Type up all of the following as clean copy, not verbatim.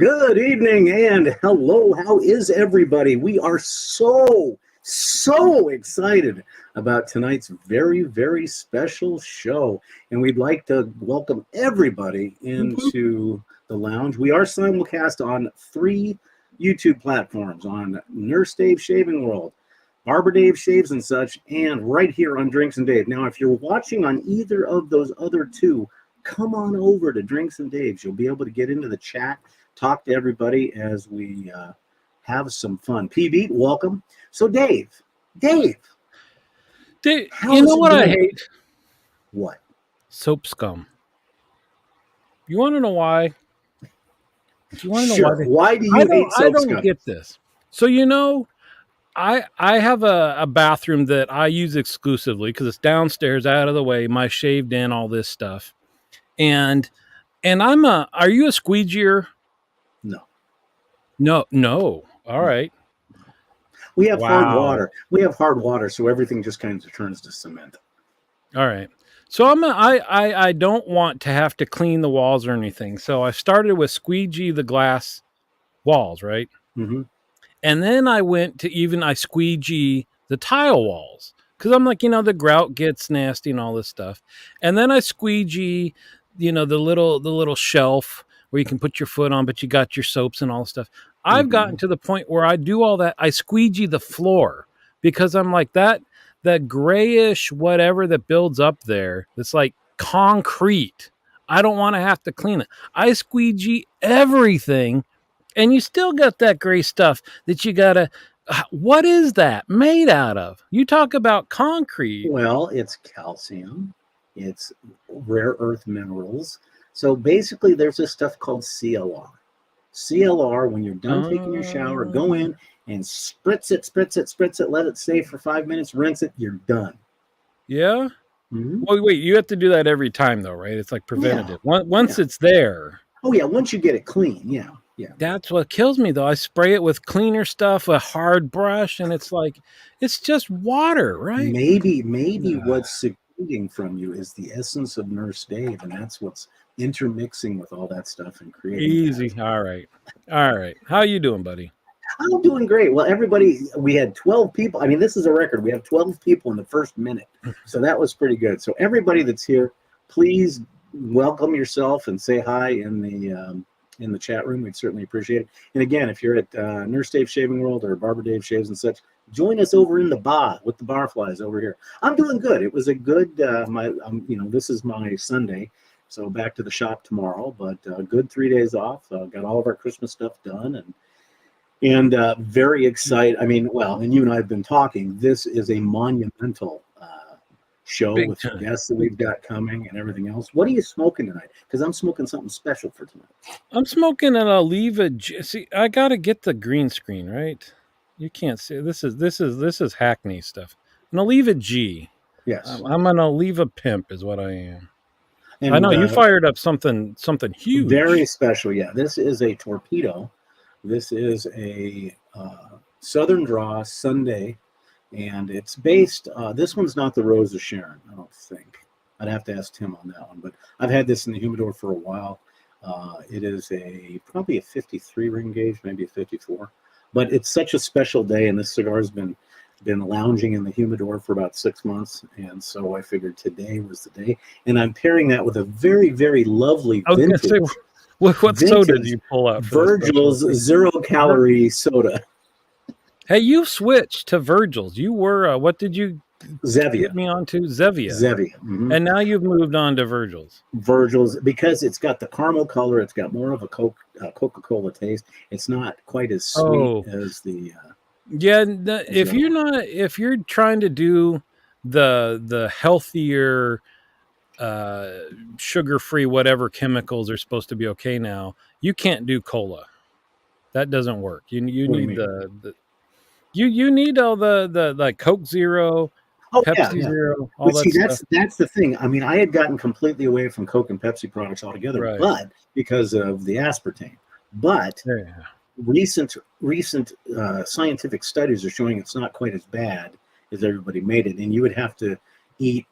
Good evening and hello. How is everybody? We are so excited about tonight's very special show. And we'd like to welcome everybody into the lounge. We are simulcast on 3 YouTube platforms, on Nurse Dave Shaving World, Barber Dave Shaves and Such, and right here on Drinks and Dave. Now, if you're watching on either of those other 2, come on over to Drinks and Dave's. You'll be able to get into the chat, talk to everybody as we have some fun. PB, welcome. So Dave, you know what I hate? What? Soap scum. You want to know why? Do you want to know why? Why do you hate soap scum? I don't get this. So I have a bathroom that I use exclusively because it's downstairs, out of the way. My shaved in, all this stuff, and Are you a squeegeer? No. All right. We have hard water. So everything just kind of turns to cement. All right. So I don't want to have to clean the walls or anything. So I started with squeegee the glass walls, right? Mm-hmm. And then I went to I squeegee the tile walls because I'm like, the grout gets nasty and all this stuff. And then I squeegee, the little shelf where you can put your foot on, but you got your soaps and all this stuff. I've gotten to the point where I do all that. I squeegee the floor because I'm like that grayish whatever that builds up there. That's like concrete. I don't want to have to clean it. I squeegee everything, and you still got that gray stuff that you gotta. What is that made out of? You talk about concrete. Well, it's calcium. It's rare earth minerals. So basically, there's this stuff called CLR. CLR, when you're done taking your shower, go in and spritz it, let it stay for 5 minutes, rinse it, you're done. Yeah? Mm-hmm. Well, wait, you have to do that every time, though, right? It's like preventative. Yeah. Once it's there. Oh, yeah, once you get it clean, yeah. That's what kills me, though. I spray it with cleaner stuff, a hard brush, and it's like, it's just water, right? Maybe what's secreting from you is the essence of Nurse Dave, and that's what's intermixing with all that stuff and creating easy that. All right. How you doing, buddy? I'm doing great. Well, everybody, we had 12 people. I mean, this is a record. We have 12 people in the first minute, so that was pretty good. So everybody that's here, please welcome yourself and say hi in the chat room. We'd certainly appreciate it. And again, if you're at Nurse Dave Shaving World or Barber Dave Shaves and Such, join us over in the bar with the barflies over here. I'm doing good. It was a good this is my Sunday. So back to the shop tomorrow, but good 3 days off. Got all of our Christmas stuff done, and very excited. I mean, and you and I have been talking. This is a monumental show with the guests that we've got coming and everything else. What are you smoking tonight? Because I'm smoking something special for tonight. I'm smoking an Oliva. See, I got to get the green screen right. You can't see. This is Hackney stuff. An Oliva G. Yes, I'm an Oliva pimp, is what I am. And I know you fired up something huge. Very special, yeah. This is a torpedo. This is a Southern Draw Sunday, and it's based. This one's not the Rose of Sharon, I don't think. I'd have to ask Tim on that one, but I've had this in the humidor for a while. It is probably a 53 ring gauge, maybe a 54, but it's such a special day, and this cigar's been lounging in the humidor for about 6 months, and so I figured today was the day. And I'm pairing that with a very lovely vintage. What soda did you pull out? Virgil's 0-calorie soda. Hey, you switched to Virgil's. You were what did you Zevia. Get me onto Zevia. Mm-hmm. And now you've moved on to Virgil's. Virgil's, because it's got the caramel color. It's got more of a Coca-Cola taste. It's not quite as sweet as the. If you're trying to do the healthier, sugar-free, whatever chemicals are supposed to be okay now, you can't do cola. That doesn't work. You need you need all the like Coke Zero, Pepsi Zero, all that stuff. That's the thing. I mean, I had gotten completely away from Coke and Pepsi products altogether, but because of the aspartame. But recent scientific studies are showing it's not quite as bad as everybody made it, and you would have to eat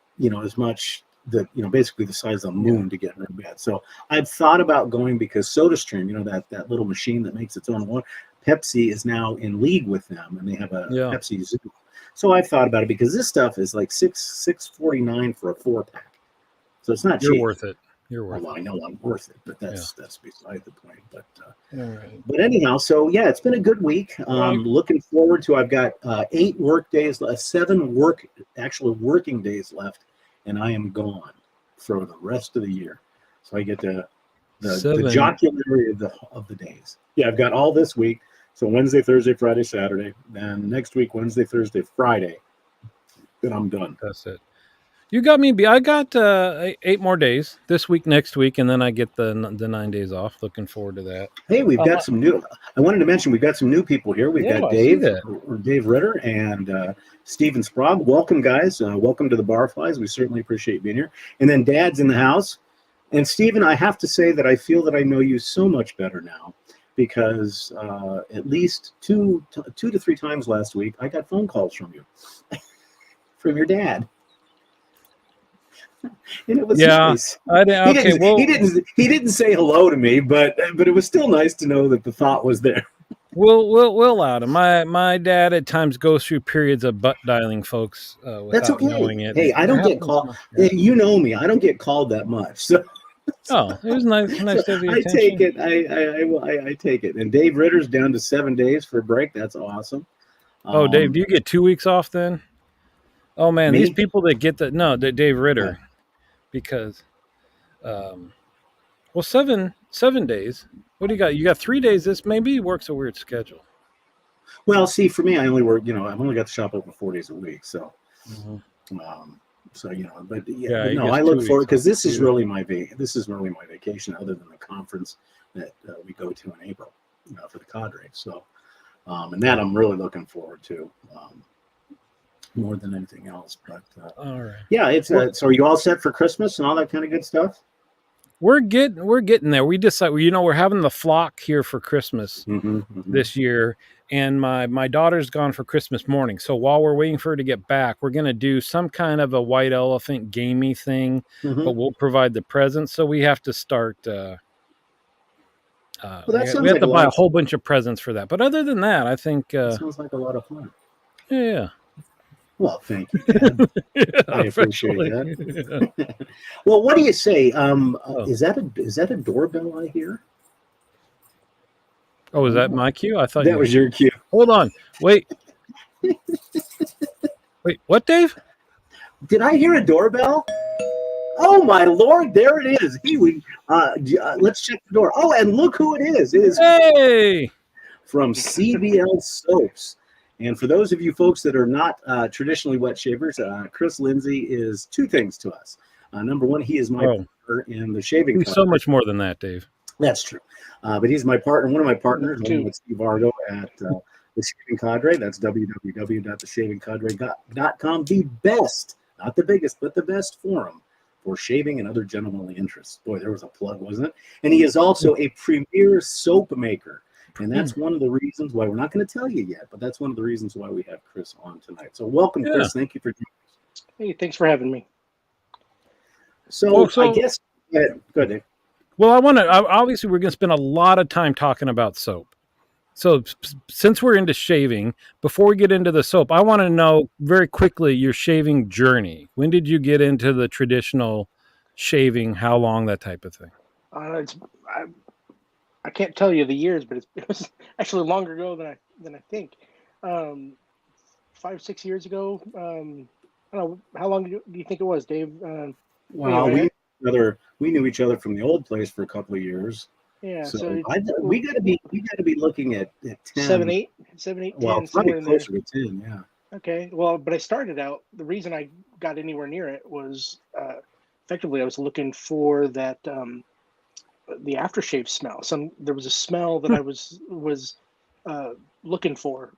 as much basically the size of the moon to get in her bed. So I've thought about going because SodaStream, that little machine that makes its own water, Pepsi is now in league with them, and they have a Yeah. Pepsi Zoo. So I've thought about it because this stuff is like $6.49 for a 4-pack. So it's not You're cheap. worth it. You're worth Well, I know I'm worth it, but that's beside the point. All right. But anyhow, so yeah, it's been a good week. Looking forward to. I've got 8 work days, 7 actual working days left, and I am gone for the rest of the year. So I get the 7. jocularity of the days. Yeah, I've got all this week. So Wednesday, Thursday, Friday, Saturday. Then next week, Wednesday, Thursday, Friday. Then I'm done. That's it. You got me. I got 8 more days this week, next week, and then I get the 9 days off. Looking forward to that. Hey, we've got some new. I wanted to mention we've got some new people here. We've got I see Dave, that. Dave Ritter, and Steven Sprague. Welcome, guys. Welcome to the Barflies. We certainly appreciate being here. And then Dad's in the house. And Steven, I have to say that I feel that I know you so much better now because at least two to 3 times last week I got phone calls from you, from your dad. And it was nice. He didn't say hello to me, but it was still nice to know that the thought was there. We'll allow him. My dad at times goes through periods of butt dialing folks without knowing it. Hey, I don't get called. You know me. I don't get called that much. So. It was nice to have the attention. I take it. I take it. And Dave Ritter's down to 7 days for a break. That's awesome. Dave, do you get 2 weeks off then? Oh man, these people that get Dave Ritter. Yeah. Because, 7 days. What do you got? You got 3 days. This maybe works a weird schedule. Well, see, for me, I only work. I've only got the shop open 4 days a week. So, I look forward because this is really my vacation, other than the conference that we go to in April for the cadre. So, and that I'm really looking forward to. More than anything else, but all right. Yeah, it's so are you all set for Christmas and all that kind of good stuff? We're getting there. We decided, we're having the flock here for Christmas this year, and my daughter's gone for Christmas morning. So while we're waiting for her to get back, we're gonna do some kind of a white elephant gamey thing, but we'll provide the presents. So we have to start. We have to buy a whole bunch of presents for that. But other than that, I think sounds like a lot of fun. Yeah. Well, thank you, Dad. I appreciate that. Yeah. Well, what do you say? Is that a doorbell I hear? Oh, is that my cue? I thought that was your cue. Hold on. Wait. Wait, what, Dave? Did I hear a doorbell? Oh my Lord! There it is. Let's check the door. Oh, and look who it is. It is from CBL Soaps. And for those of you folks that are not traditionally wet shavers, Chris Lindsay is 2 things to us. Number one, he is my partner in the shaving. He's so much more than that, Dave. That's true. But he's my partner, one of my partners, along with Steve Argo at the Shaving Cadre. That's www.theshavingcadre.com. The best, not the biggest, but the best forum for shaving and other gentlemanly interests. Boy, there was a plug, wasn't it? And he is also a premier soap maker. And that's one of the reasons why we're not going to tell you yet, but that's one of the reasons why we have Chris on tonight. So welcome, Chris. Thank you for joining us. Hey, thanks for having me. So I guess, go ahead, Dave. Well, obviously, we're going to spend a lot of time talking about soap. So since we're into shaving, before we get into the soap, I want to know very quickly your shaving journey. When did you get into the traditional shaving? How long, that type of thing? I can't tell you the years, but it was actually longer ago than I think. 5-6 years ago. I don't know, how long do you think it was, Dave? Well, we knew each other from the old place for a couple of years. Yeah, so we got to be looking at 10, 7, 8, well, 10, probably closer to 10. Yeah. Okay. Well, but I started out. The reason I got anywhere near it was effectively I was looking for that. The aftershave smell. There was a smell that I was looking for,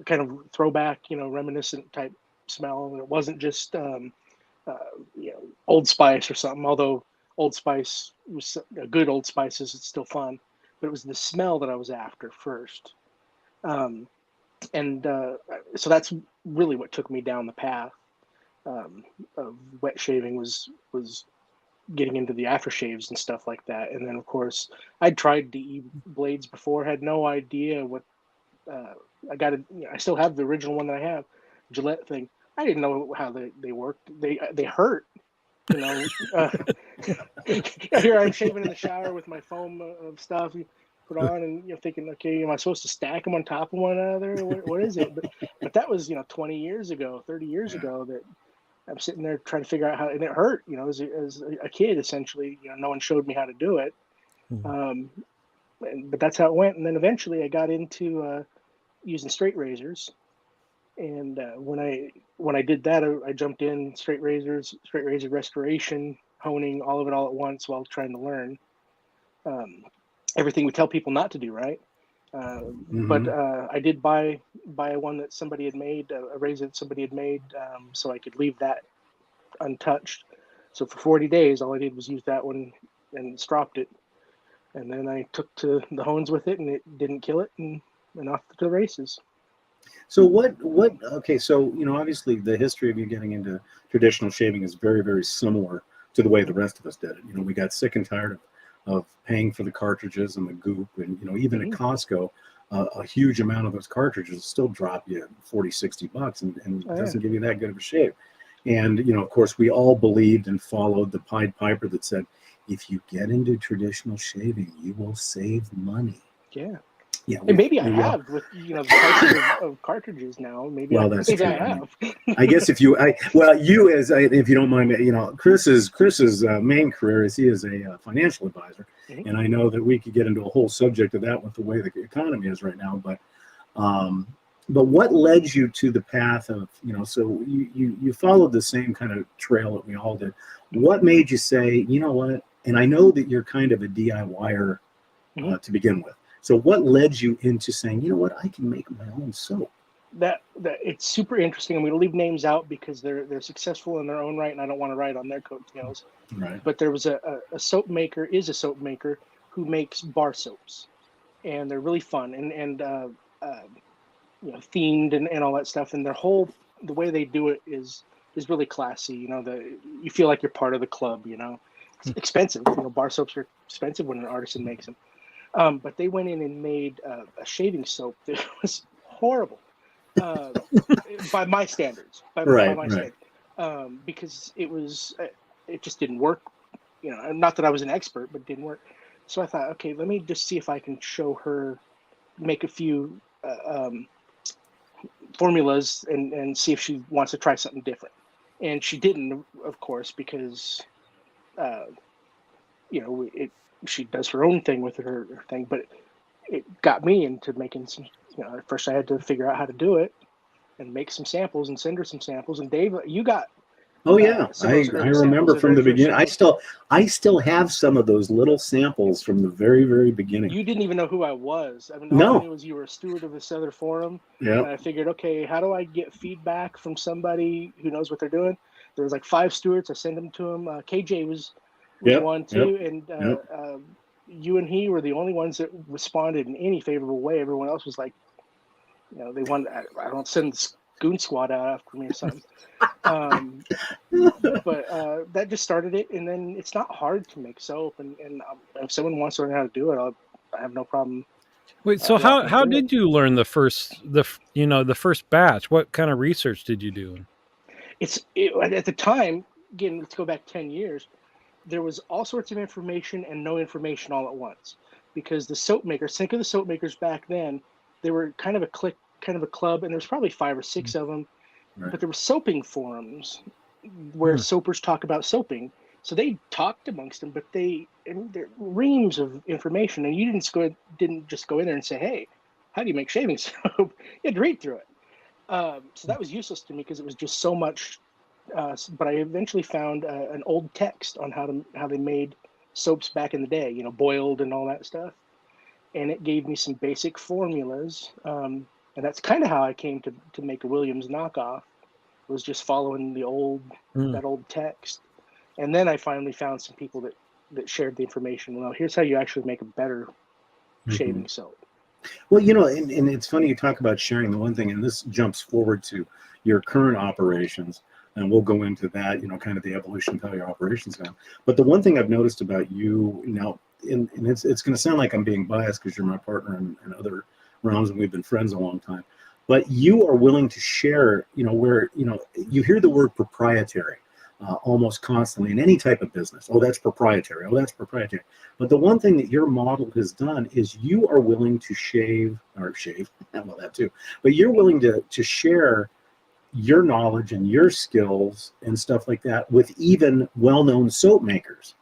kind of throwback, reminiscent type smell. And it wasn't just Old Spice or something, although Old Spice was a good Old Spices, it's still fun, but it was the smell that I was after first. So that's really what took me down the path. of wet shaving was getting into the aftershaves and stuff like that. And then of course I'd tried DE blades before, had no idea what I still have the original one that I have, Gillette thing. I didn't know how they worked. They hurt, you know. Here I'm shaving in the shower with my foam of stuff put on, and thinking, okay, am I supposed to stack them on top of one another? What is it? But that was 20 years ago, 30 years ago that I'm sitting there trying to figure out how, and it hurt, as a kid, essentially, no one showed me how to do it. But that's how it went. And then eventually I got into using straight razors. And when I did that, I jumped in straight razor restoration, honing, all of it all at once while trying to learn everything we tell people not to do, right? But I did buy one that somebody had made, a razor that somebody had made, so I could leave that untouched. So for 40 days, all I did was use that one and stropped it. And then I took to the hones with it, and it didn't kill it, and off to the races. So okay, so obviously the history of you getting into traditional shaving is very, very similar to the way the rest of us did it. We got sick and tired of paying for the cartridges and the goop, and even at Costco, a huge amount of those cartridges still drop you $40-$60 and it doesn't give you that good of a shave. And of course, we all believed and followed the Pied Piper that said, if you get into traditional shaving, you will save money. Yeah. Yeah, and maybe I have with the prices of cartridges now. Maybe that's true. I have. I guess if you don't mind, Chris's main career is he is a financial advisor, and I know that we could get into a whole subject of that with the way the economy is right now. But what led you to the path of so you followed the same kind of trail that we all did. What made you say, what? And I know that you're kind of a DIYer to begin with. So what led you into saying, I can make my own soap? That it's super interesting. I'm going to leave names out because they're successful in their own right, and I don't want to ride on their coattails. Right. But there was a soap maker who makes bar soaps, and they're really fun and themed and all that stuff. And the way they do it is really classy. You feel like you're part of the club. It's expensive. Bar soaps are expensive when an artisan makes them. But they went in and made a shaving soap that was horrible by my standards. By my standards, because it just didn't work. Not that I was an expert, but it didn't work. So I thought, okay, let me just see if I can show her, make a few formulas and see if she wants to try something different. And she didn't, of course, because she does her own thing with her thing, but it got me into making some. At first I had to figure out how to do it and make some samples and send her some samples. And Dave, you got. Oh yeah, I remember from the beginning. I still have some of those little samples from the very, very beginning. You didn't even know who I was. I mean, all I knew was you were a steward of this other forum. Yeah. And I figured, okay, how do I get feedback from somebody who knows what they're doing? There was like 5 stewards. I sent them to them. KJ was one too, and you and he were the only ones that responded in any favorable way. Everyone else was like, they wanted. I don't send the goon squad out after me or something. But that just started it, and then it's not hard to make soap, and if someone wants to learn how to do it, I have no problem. Wait, so how did you learn the first batch? What kind of research did you do? At the time, again, let's go back 10 years. There was all sorts of information and no information all at once, because the soap makers, think of the soap makers back then, they were kind of a clique, kind of a club, and there's probably 5 or 6 of them. Right. But there were soaping forums where soapers talk about soaping. So they talked amongst them, but there were reams of information, and you didn't just go in there and say, hey, how do you make shaving soap? You had to read through it. So that was useless to me because it was just so much. But I eventually found an old text on how they made soaps back in the day, boiled and all that stuff, and it gave me some basic formulas. And that's kind of how I came to make a Williams knockoff. Was just following that old text, and then I finally found some people that shared the information. Well, here's how you actually make a better shaving soap. Well, and it's funny you talk about sharing. The one thing, and this jumps forward to your current operations. and we'll go into that, kind of the evolution of how your operations gone. But the one thing I've noticed about you now, and it's going to sound like I'm being biased because you're my partner in other realms and we've been friends a long time, but you are willing to share, where, you hear the word proprietary almost constantly in any type of business. Oh, that's proprietary. Oh, that's proprietary. But the one thing that your model has done is you are willing to shave, well, that too, but you're willing to share your knowledge and your skills and stuff like that with even well-known soap makers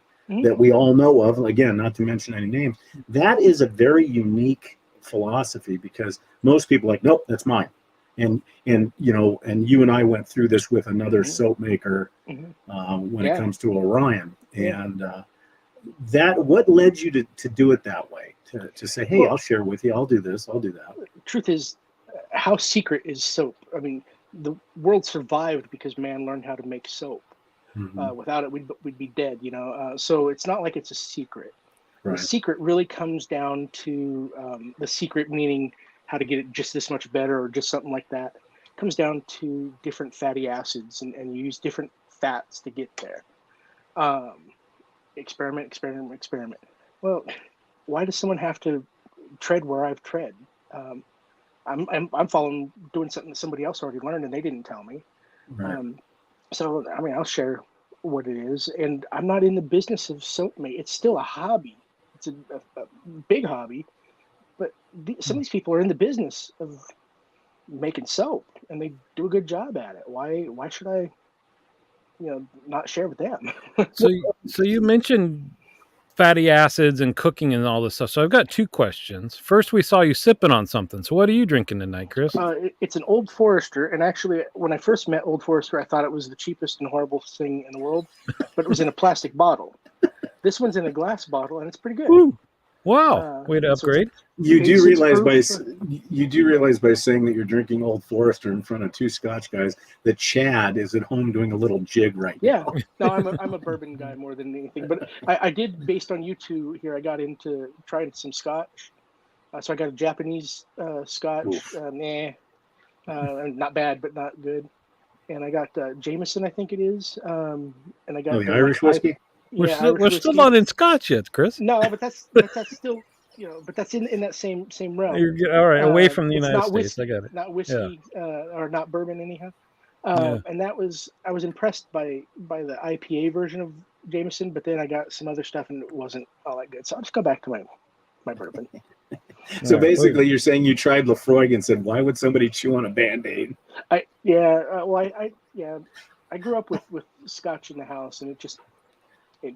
that we all know of. Again, not to mention any names. That is a very unique philosophy because most people are like, nope, that's mine. And you and I went through this with another soap maker when it comes to Orion. And that, what led you to do it that way? To say, hey, I'll share with you, I'll do this, I'll do that. Truth is, how secret is soap? I mean, the world survived because man learned how to make soap. Without it, we'd be dead, so it's not like it's a secret. Right. The secret really comes down to the secret, meaning how to get it just this much better or just something like that. It comes down to different fatty acids, and you use different fats to get there. Experiment. Well, why does someone have to tread where I've tread? I'm following, doing something that somebody else already learned and they didn't tell me. Right. So, I mean, I'll share what it is. And I'm not in the business of soap making. It's still a hobby. It's a big hobby. But some of these people are in the business of making soap and they do a good job at it. Why should I, not share with them? So you mentioned fatty acids and cooking and all this stuff. So I've got two questions. First, we saw you sipping on something. So what are you drinking tonight, Chris? It's an Old Forester. And actually, when I first met Old Forester, I thought it was the cheapest and horrible thing in the world, but it was in a plastic bottle. This one's in a glass bottle, and it's pretty good. Ooh. Wow. Way to upgrade. You do realize by saying that you're drinking Old Forester in front of two Scotch guys that Chad is at home doing a little jig right now. No, I'm a bourbon guy more than anything. But I did, based on you two here, I got into trying some Scotch. So I got a Japanese Scotch. Not bad, but not good. And I got Jameson, I think it is. And I got the Irish whiskey. We're still not in Scotch yet, Chris. No, but that's still, but that's in that same realm. All right, away from the United States. Whiskey, I got it. Not whiskey, or not bourbon anyhow. And I was impressed by the IPA version of Jameson, but then I got some other stuff and it wasn't all that good. So I'll just go back to my bourbon. So basically, you're saying you tried Lafroig and said, "Why would somebody chew on a Band-Aid?" I grew up with Scotch in the house, and it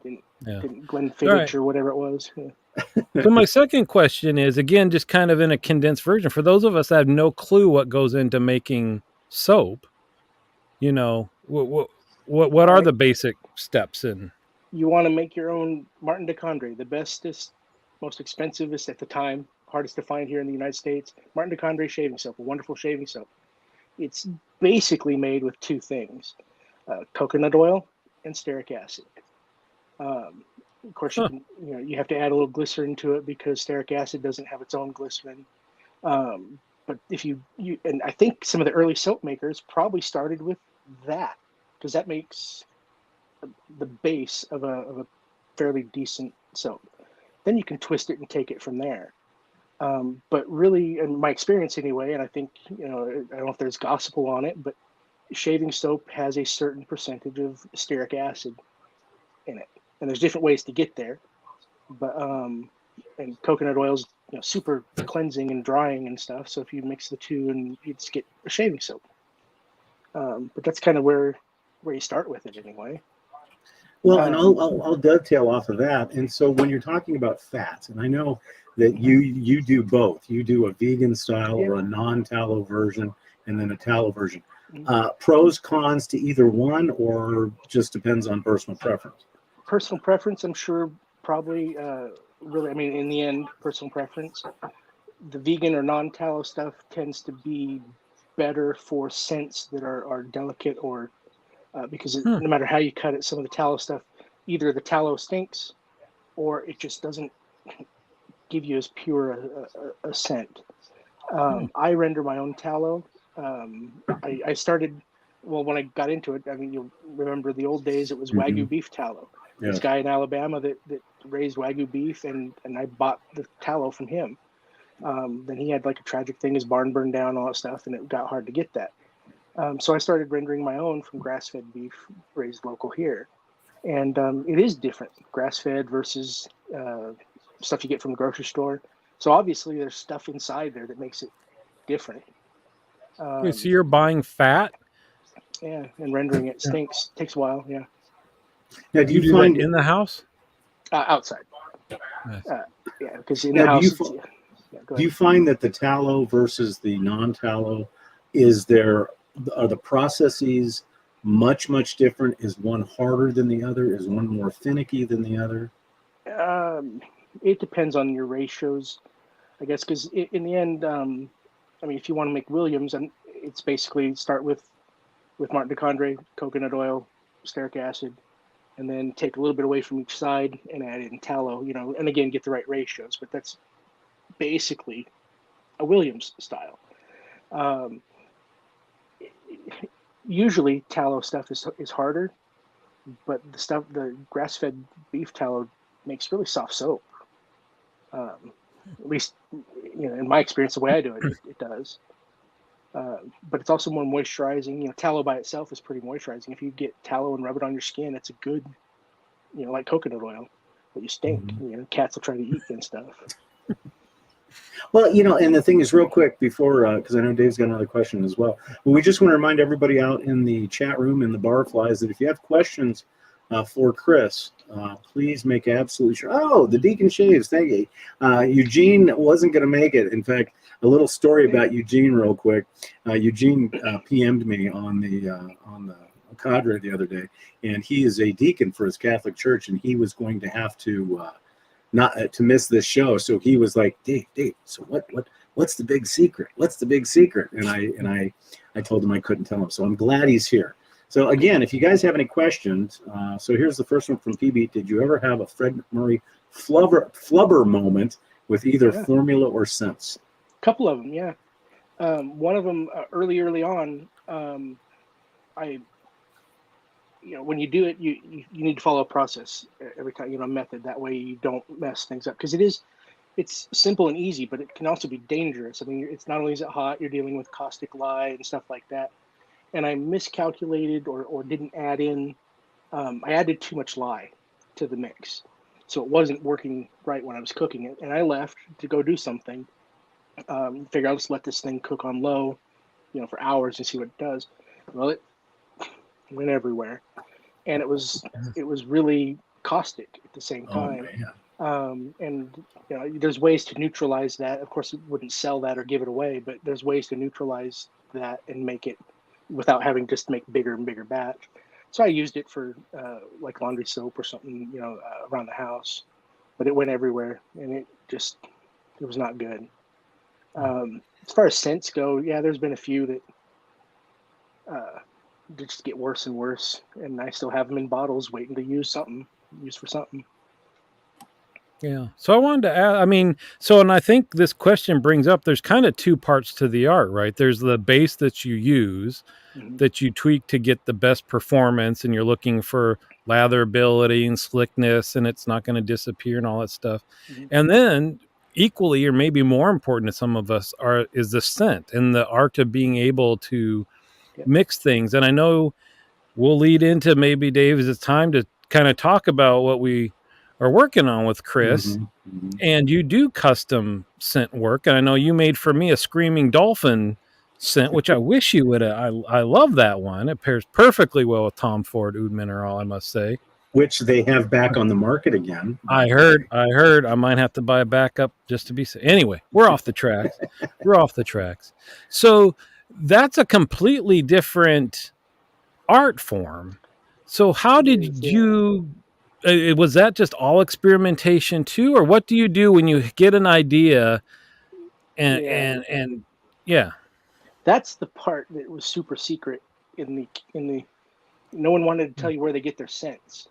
didn't Glenfiddich or whatever it was. Yeah. So my second question is, again, just kind of in a condensed version for those of us that have no clue what goes into making soap. What are the basic steps in? You want to make your own Martin de Condre, the bestest, most expensivest at the time, hardest to find here in the United States. Martin de Condre shaving soap, a wonderful shaving soap. It's basically made with two things: coconut oil and stearic acid. Of course, you have to add a little glycerin to it because stearic acid doesn't have its own glycerin. But if you and I think some of the early soap makers probably started with that because that makes the base of a fairly decent soap. Then you can twist it and take it from there. But really, in my experience anyway, and I think, I don't know if there's gospel on it, but shaving soap has a certain percentage of stearic acid in it. And there's different ways to get there. But, and coconut oil is super cleansing and drying and stuff. So if you mix the two, and you just get a shaving soap. But that's kind of where you start with it anyway. Well, and I'll dovetail off of that. And so when you're talking about fats, and I know that you do both. You do a vegan style or a non-tallow version, and then a tallow version. Pros, cons to either one, or just depends on personal preference? Personal preference, I'm sure, probably really, I mean, in the end, personal preference. The vegan or non-tallow stuff tends to be better for scents that are delicate, or because no matter how you cut it, some of the tallow stuff, either the tallow stinks or it just doesn't give you as pure a scent. I render my own tallow. I started well, when I got into it, I mean, you'll remember the old days. It was Mhm. Wagyu beef tallow. This Yes. guy in Alabama that raised Wagyu beef, and I bought the tallow from him. Then he had like a tragic thing, his barn burned down, all that stuff, and it got hard to get that. So I started rendering my own from grass-fed beef raised local here, and it is different, grass-fed versus stuff you get from the grocery store. So obviously, there's stuff inside there that makes it different. Wait, so you're buying fat? Yeah, and rendering it stinks. Takes a while. Yeah. Now, do You you do find that in the house? Outside. Nice. Yeah, because in Now, the house. do you find that the tallow versus the non-tallow are the processes much different? Is one harder than the other? Is one more finicky than the other? It depends on your ratios, I guess, because in the end, I mean, if you want to make Williams, and it's basically start with Martin de Condre, coconut oil, stearic acid, and then take a little bit away from each side and add in tallow, and again, get the right ratios. But that's basically a Williams style. Usually tallow stuff is harder, but the grass-fed beef tallow makes really soft soap. At least, in my experience, the way I do it, it does. But it's also more moisturizing. Tallow by itself is pretty moisturizing. If you get tallow and rub it on your skin, it's a good, like coconut oil, but you stink. Mm-hmm. Cats will try to eat you and stuff. Well, and the thing is, real quick before, because I know Dave's got another question as well. But we just want to remind everybody out in the chat room in the Barflies that if you have questions for Chris, please make absolutely sure. Oh, the Deacon shaves. Thank you. Eugene wasn't going to make it. In fact, a little story about Eugene, real quick. Eugene PM'd me on the cadre the other day, and he is a deacon for his Catholic church, and he was going to have to. Not to miss this show, so he was like, Dave. So what's the big secret? What's the big secret? And I told him I couldn't tell him. So I'm glad he's here. So again, if you guys have any questions, so here's the first one from PB. Did you ever have a Fred McMurray flubber moment with either formula or sense? A couple of them, yeah. One of them early on, when you do it, you need to follow a process every time, a method. That way you don't mess things up, because it's simple and easy, but it can also be dangerous. I mean, it's not only is it hot, you're dealing with caustic lye and stuff like that. And I miscalculated or didn't add in. I added too much lye to the mix, so it wasn't working right when I was cooking it. And I left to go do something. Figure I'll just let this thing cook on low, for hours and see what it does. Well, it went everywhere, and it was really caustic at the same time. And there's ways to neutralize that. Of course, it wouldn't sell that or give it away, but there's ways to neutralize that and make it without having just make bigger and bigger batch. So I used it for like laundry soap or something, around the house, but it went everywhere, and it was not good. As far as scents go, there's been a few that just get worse and worse, and I still have them in bottles waiting to use for something. Yeah. So I wanted to ask, and I think this question brings up, there's kind of two parts to the art, right? There's the base that you use, that you tweak to get the best performance, and you're looking for latherability and slickness, and it's not going to disappear and all that stuff. And then equally, or maybe more important to some of us, is the scent and the art of being able to mix things. And I know we'll lead into, maybe, Dave, it's time to kind of talk about what we are working on with Chris. And you do custom scent work, and I know you made for me a Screaming Dolphin scent, which I wish you would have. I love that one. It pairs perfectly well with Tom Ford Oud Mineral, I must say, which they have back on the market again. I heard I might have to buy a backup just to be safe. Anyway, we're off the tracks. So that's a completely different art form. So how did you was that just all experimentation too, or what do you do when you get an idea and that's the part that was super secret in the no one wanted to tell you where they get their scents.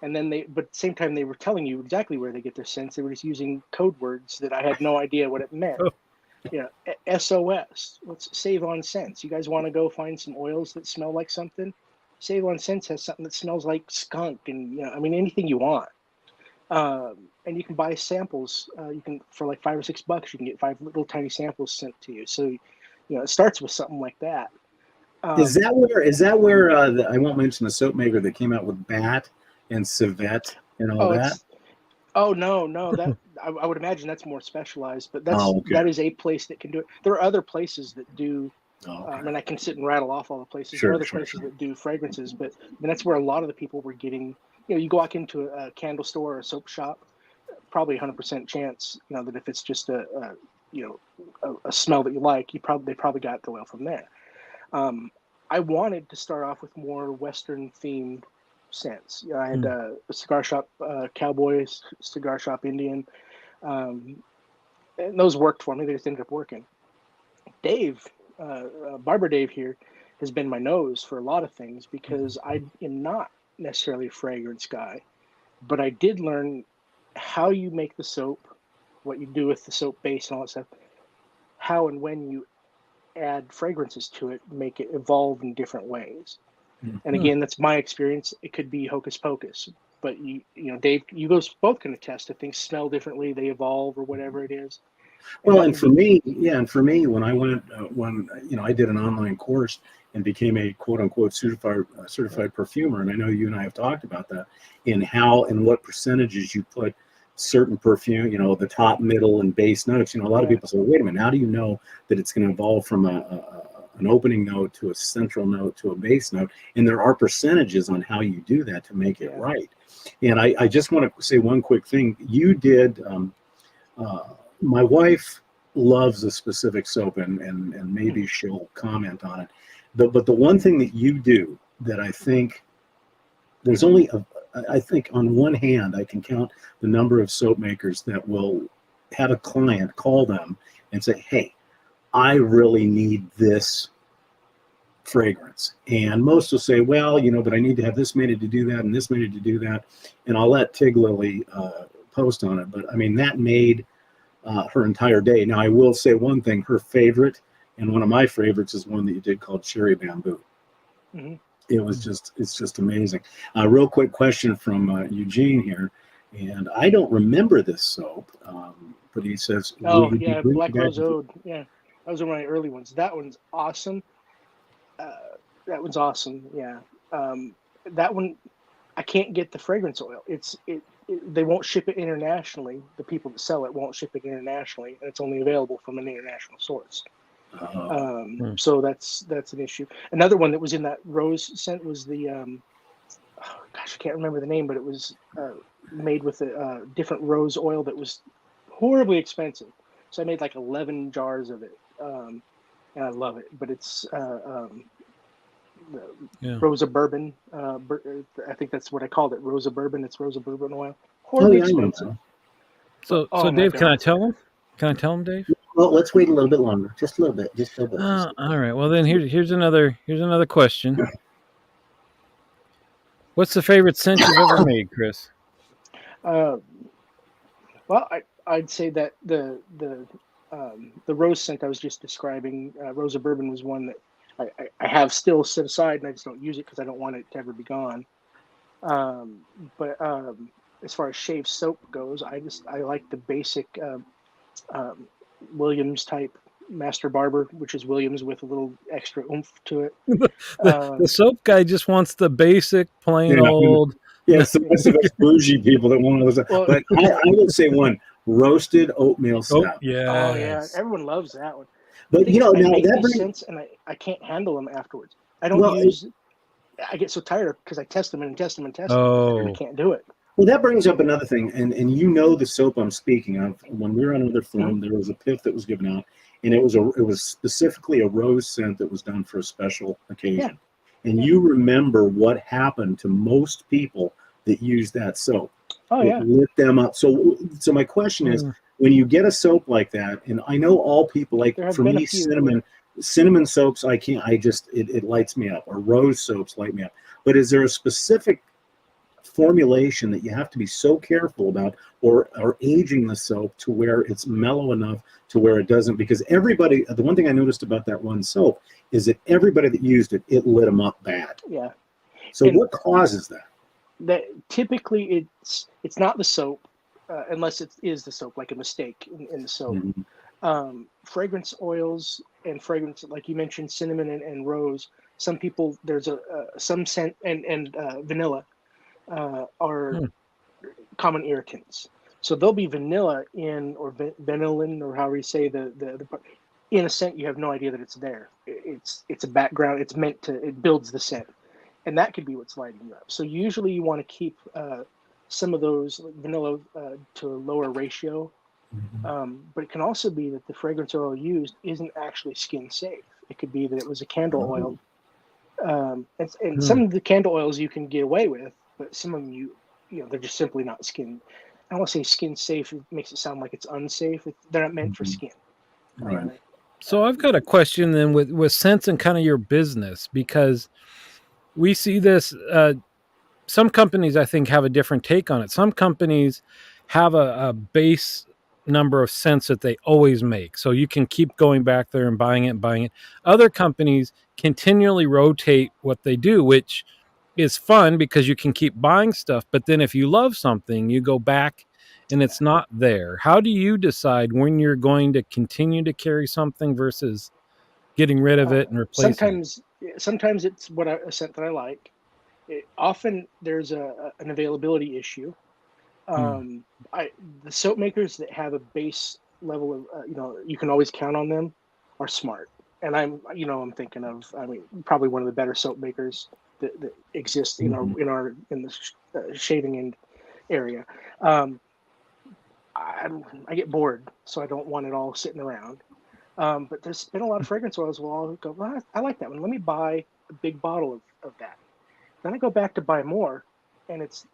And then but at the same time, they were telling you exactly where they get their scents. They were just using code words that I had no idea what it meant. SOS. Let's save on scents. You guys want to go find some oils that smell like something? Save on Scents has something that smells like skunk, and I mean anything you want. And you can buy samples. You can for like $5 or $6. You can get 5 little tiny samples sent to you. So, it starts with something like that. Is that where I won't mention the soap maker that came out with Bat and Civet and all that? No, that I would imagine that's more specialized, but Okay. that is a place that can do it. There are other places that do. Okay. And I can sit and rattle off all the places. Sure, there are other places that do fragrances, but that's where a lot of the people were getting. You go walk into a candle store or a soap shop, probably 100% chance, that if it's just a smell that you like, they probably got the oil from there. I wanted to start off with more Western themed scents. I had a cigar shop, Cowboys, cigar shop Indian, and those worked for me. They just ended up working. Dave. Barber Dave here has been my nose for a lot of things because I am not necessarily a fragrance guy, but I did learn how you make the soap, what you do with the soap base and all that stuff, how and when you add fragrances to it, make it evolve in different ways. And again, that's my experience. It could be hocus pocus, but Dave, you guys both can attest that things smell differently, they evolve or whatever it is. Well, and for me, when I went, I did an online course and became a quote unquote certified perfumer, and I know you and I have talked about that in how and what percentages you put certain perfume, the top, middle, and base notes. A lot of people say, well, wait a minute, how do you know that it's going to evolve from an opening note to a central note to a base note? And there are percentages on how you do that to make it right. And I just want to say one quick thing. You did. My wife loves a specific soap, and maybe she'll comment on it. But the one thing that you do that I think there's only, I think on one hand, I can count the number of soap makers that will have a client call them and say, hey, I really need this fragrance. And most will say, well, but I need to have this made to do that and this made to do that. And I'll let Tig Lily post on it. But I mean, that made her entire day. Now, I will say one thing, her favorite, and one of my favorites is one that you did called Cherry Bamboo. Mm-hmm. It's just amazing. Real quick question from Eugene here, and I don't remember this soap, but he says, Black Rose Ode. Yeah, that was one of my early ones. That one's awesome. Yeah. That one, I can't get the fragrance oil. They won't ship it internationally. The people that sell it won't ship it internationally, and it's only available from an international source. So that's an issue. Another one that was in that rose scent was the I can't remember the name, but it was made with a different rose oil that was horribly expensive. So I made like 11 jars of it, and I love it. But it's Rosa Bourbon. I think that's what I called it. Rosa Bourbon. It's Rosa Bourbon oil. Horribly expensive. So Dave, can I tell him? Can I tell him, Dave? Well, let's wait a little bit longer. Just a little bit. All right. Well, then here's another question. What's the favorite scent you've ever made, Chris? Well, I'd say that the rose scent I was just describing, Rosa Bourbon, was one that I have still set aside, and I just don't use it because I don't want it to ever be gone. But as far as shave soap goes, I like the basic Williams type Master Barber, which is Williams with a little extra oomph to it. The soap guy just wants the basic, plain old. Yes, the rest of us bougie people that want those. Well, but I would say one roasted oatmeal stout. Yeah. Oh yeah, everyone loves that one. But now that brings sense, and I can't handle them afterwards. I don't use. I get so tired because I test them and test them and test them, and I can't do it. Well, that brings up another thing, and the soap I'm speaking of. When we were on another forum, there was a piff that was given out, and it was specifically a rose scent that was done for a special occasion. And you remember what happened to most people that used that soap. It lit them up. So my question is, when you get a soap like that, and I know all people like, for me, cinnamon soaps, it lights me up, or rose soaps light me up. But is there a specific formulation that you have to be so careful about, or aging the soap to where it's mellow enough to where it doesn't, because everybody, the one thing I noticed about that one soap is that everybody that used it, it lit them up bad. Yeah. So And what causes that? that typically it's not the soap, unless it is the soap, like a mistake in the soap. Fragrance oils and fragrance, like you mentioned, cinnamon and rose. Some people, there's some scent and vanilla are common irritants. So there'll be vanilla in, or vanillin, or however you say the in a scent. You have no idea that it's there. It's a background. It's meant to, it builds the scent, and that could be what's lighting you up. So usually you want to keep some of those, like vanilla, to a lower ratio. But it can also be that the fragrance oil used isn't actually skin safe. It could be that it was a candle oil. And some of the candle oils you can get away with, but some of them they're just simply not skin. I don't want to say skin safe. It makes it sound like it's unsafe. They're not meant for skin. Right. So I've got a question then with scents and kind of your business, because we see this. Some companies, I think, have a different take on it. Some companies have a base number of scents that they always make, so you can keep going back there and buying it. Other companies continually rotate what they do, which is fun because you can keep buying stuff. But then if you love something, you go back and it's not there. How do you decide when you're going to continue to carry something versus getting rid of it and replacing it? Sometimes it's a scent that I like. Often there's an availability issue. The soap makers that have a base level of you can always count on them are smart. And I'm thinking of, probably one of the better soap makers that exist in the shaving end area. I get bored, so I don't want it all sitting around. But there's been a lot of fragrance oils where I'll go, well, I like that one. Let me buy a big bottle of that. Then I go back to buy more, and it's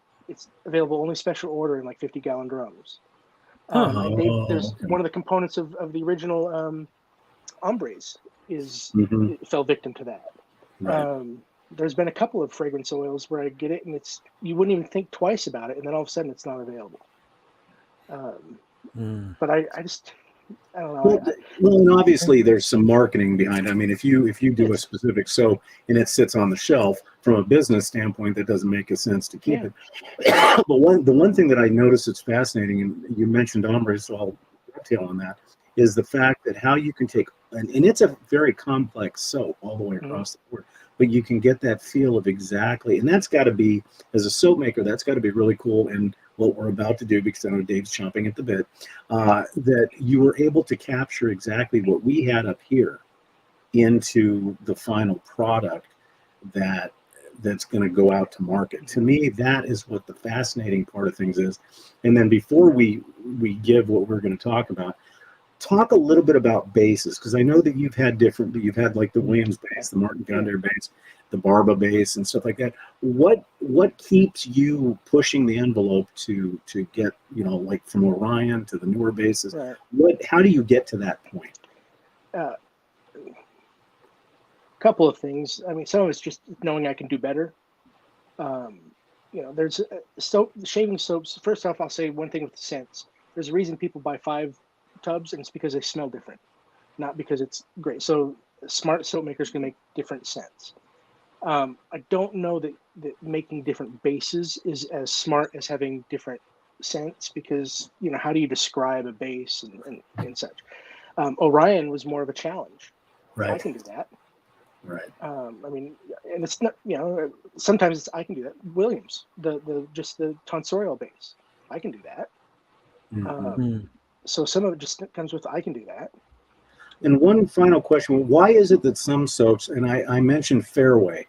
available only special order in like 50-gallon drums. There's one of the components of the original Ombres it fell victim to that. Right. There's been a couple of fragrance oils where I get it, and you wouldn't even think twice about it, and then all of a sudden it's not available. But I don't know. Well, and obviously there's some marketing behind it. I mean, if you do a specific soap and it sits on the shelf, from a business standpoint, that doesn't make a sense to keep it. But the one thing that I noticed that's fascinating, and you mentioned ombre, so I'll detail on that, is the fact that how you can take, and it's a very complex soap all the way across the board, but you can get that feel of exactly, and that's got to be, as a soap maker, that's got to be really cool. And what we're about to do, because I know Dave's chomping at the bit, that you were able to capture exactly what we had up here into the final product that's going to go out to market. To me, that is what the fascinating part of things is. And then before we give what we're going to talk about, talk a little bit about bases, because I know that you've had like the Williams base, the Martin Gundere base, the Barba base, and stuff like that. What keeps you pushing the envelope to get, like from Orion to the newer bases? Right. How do you get to that point? Couple of things. I mean, some of it's just knowing I can do better. There's shaving soaps. First off, I'll say one thing with the scents. There's a reason people buy 5 tubs, and it's because they smell different, not because it's great. So smart soap makers can make different scents. I don't know that making different bases is as smart as having different scents, because how do you describe a base and such? Orion was more of a challenge. Right. I can do that. Right. And it's not, sometimes I can do that. Williams, just the tonsorial base, I can do that. So some of it just comes with, I can do that. And one final question: why is it that some soaps, and I mentioned Fairway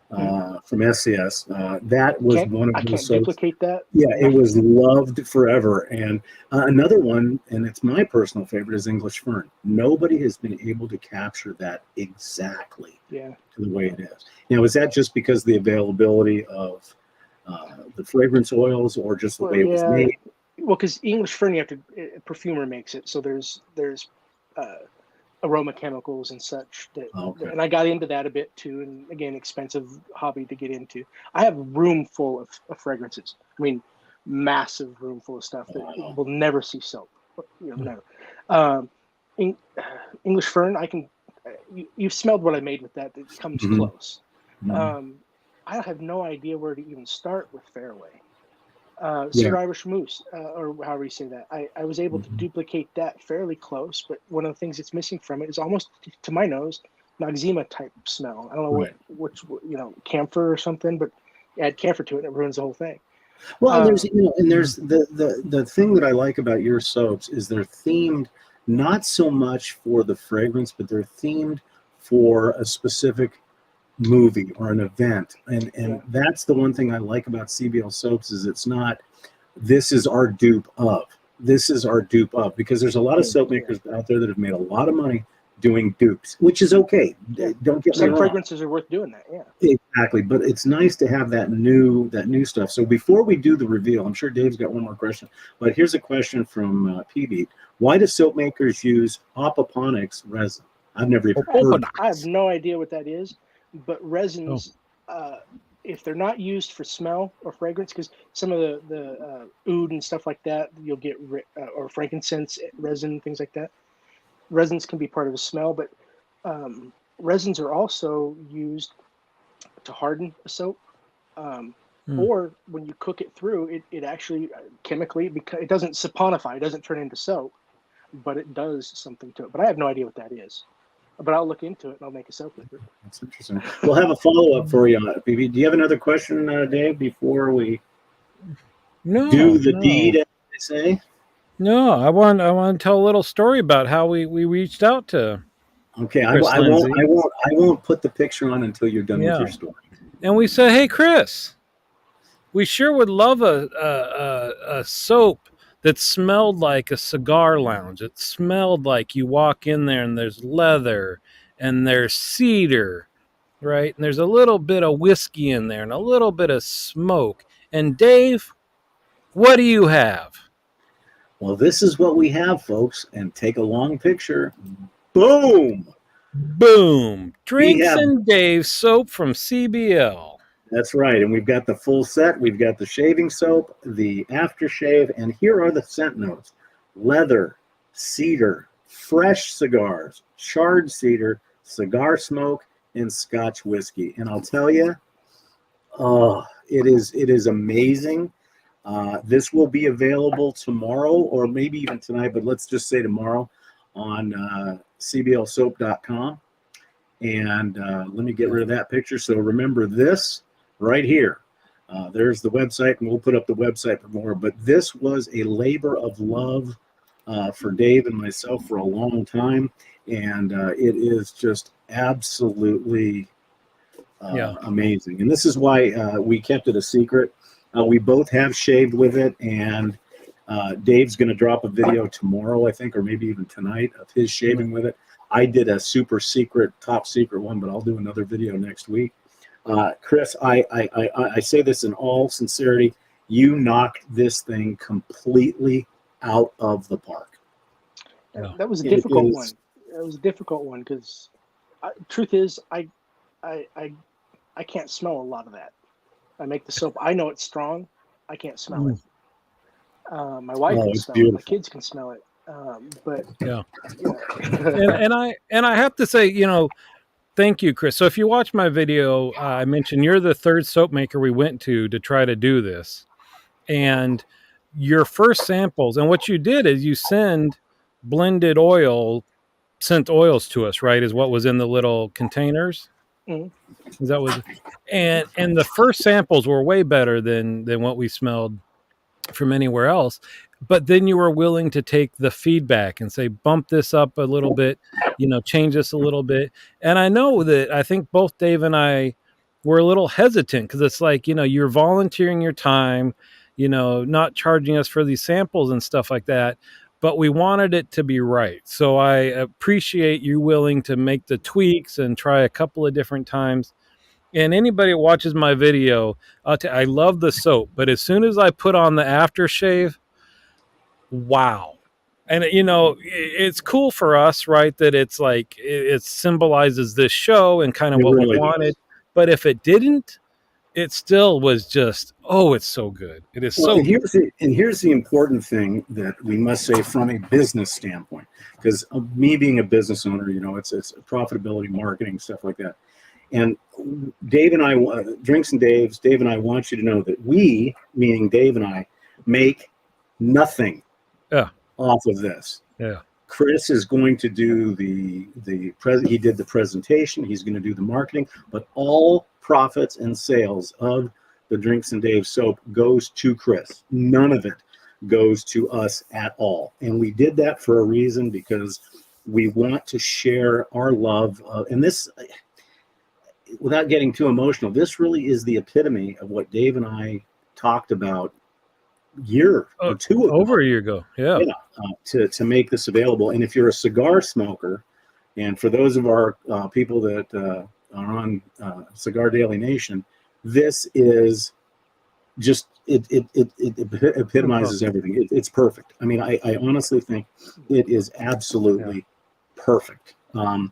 from SCS, that was one of those soaps. I can't duplicate that. Yeah, it was loved forever. And another one, and it's my personal favorite, is English Fern. Nobody has been able to capture that exactly to the way it is. Now, is that just because of the availability of the fragrance oils, or just the way it was made? Well, because English Fern, perfumer makes it, so there's aroma chemicals and such. Okay. And I got into that a bit too. And again, expensive hobby to get into. I have a room full of fragrances. I mean, massive room full of stuff that will never see soap. Never. English fern, you've smelled what I made with that. It comes close. I have no idea where to even start with Fairway. Sir Irish Moose, or however you say that. I was able to duplicate that fairly close, but one of the things that's missing from it is almost, to my nose, Noxzema type smell. I don't know which camphor or something, but add camphor to it and it ruins the whole thing. Well, there's the thing that I like about your soaps is they're themed not so much for the fragrance, but they're themed for a specific movie or an event, and that's the one thing I like about CBL soaps is it's not this is our dupe of, because there's a lot of soap makers out there that have made a lot of money doing dupes, which is okay. Don't get me wrong. Some fragrances are worth doing that. Exactly, but it's nice to have that new stuff. So before we do the reveal, I'm sure Dave's got one more question, but here's a question from PB. Why do soap makers use aquaponics resin? I've never even heard of it. I have no idea what that is. But resins, if they're not used for smell or fragrance, because some of the oud and stuff like that, you'll get or frankincense resin, things like that. Resins can be part of the smell, but resins are also used to harden a soap. Or when you cook it through, it actually chemically, because it doesn't saponify, it doesn't turn into soap, but it does something to it. But I have no idea what that is. But I'll look into it and I'll make a soap with it. That's interesting. We'll have a follow-up for you. BB, do you have another question, Dave, before we do the deed, as they say? No, I want to tell a little story about how we reached out to. Okay, I won't put the picture on until you're done with your story. And we said, hey, Chris, we sure would love a soap that smelled like a cigar lounge. It smelled like you walk in there and there's leather and there's cedar, right? And there's a little bit of whiskey in there and a little bit of smoke. And Dave, what do you have? Well, this is what we have, folks. And take a long picture. Boom! Boom! Drinks and Dave soap from CBL. That's right. And we've got the full set. We've got the shaving soap, the aftershave, and here are the scent notes. Leather, cedar, fresh cigars, charred cedar, cigar smoke, and Scotch whiskey. And I'll tell you, it is amazing. This will be available tomorrow or maybe even tonight, but let's just say tomorrow on cblsoap.com. And let me get rid of that picture. So remember this right here. There's the website, and we'll put up the website for more. But this was a labor of love for Dave and myself for a long time. And it is just absolutely amazing. And this is why we kept it a secret. We both have shaved with it, and Dave's going to drop a video tomorrow, I think, or maybe even tonight of his shaving with it. I did a super secret, top secret one, but I'll do another video next week. Chris, I say this in all sincerity. You knocked this thing completely out of the park. That was a difficult one. That was a difficult one because, truth is, I can't smell a lot of that. I make the soap. I know it's strong. I can't smell it. My wife can smell it. My kids can smell it. But and I have to say, thank you, Chris. So if you watch my video, I mentioned you're the third soap maker we went to try to do this. And your first samples, and what you did is you sent oils to us, right? Is what was in the little containers. Is that was, and the first samples were way better than what we smelled from anywhere else. But then you were willing to take the feedback and say, bump this up a little bit, change this a little bit. And I think both Dave and I were a little hesitant because it's like, you're volunteering your time, not charging us for these samples and stuff like that. But we wanted it to be right. So I appreciate you willing to make the tweaks and try a couple of different times. And anybody who watches my video, I love the soap. But as soon as I put on the aftershave, wow. And it's cool for us, right? That it's like it symbolizes this show and kind of It what we really wanted. does. But if it didn't, it still was just, oh, it's so good. It is Well, so and good. here's the important thing that we must say from a business standpoint, because me being a business owner, it's profitability, marketing, stuff like that. And Dave and I, Drinks and Dave's, Dave and I want you to know that we, meaning Dave and I, make nothing Yeah. off of this. Yeah. Chris is going to do he did the presentation, he's going to do the marketing, but all profits and sales of the Drinks and Dave soap goes to Chris. None of it goes to us at all. And we did that for a reason, because we want to share our love. And this, without getting too emotional, this really is the epitome of what Dave and I talked about year or two ago. Over a year ago. Yeah. To make this available. And if you're a cigar smoker, and for those of our people that are on Cigar Daily Nation, this is just it epitomizes everything. It's perfect. I mean, I honestly think it is absolutely perfect. But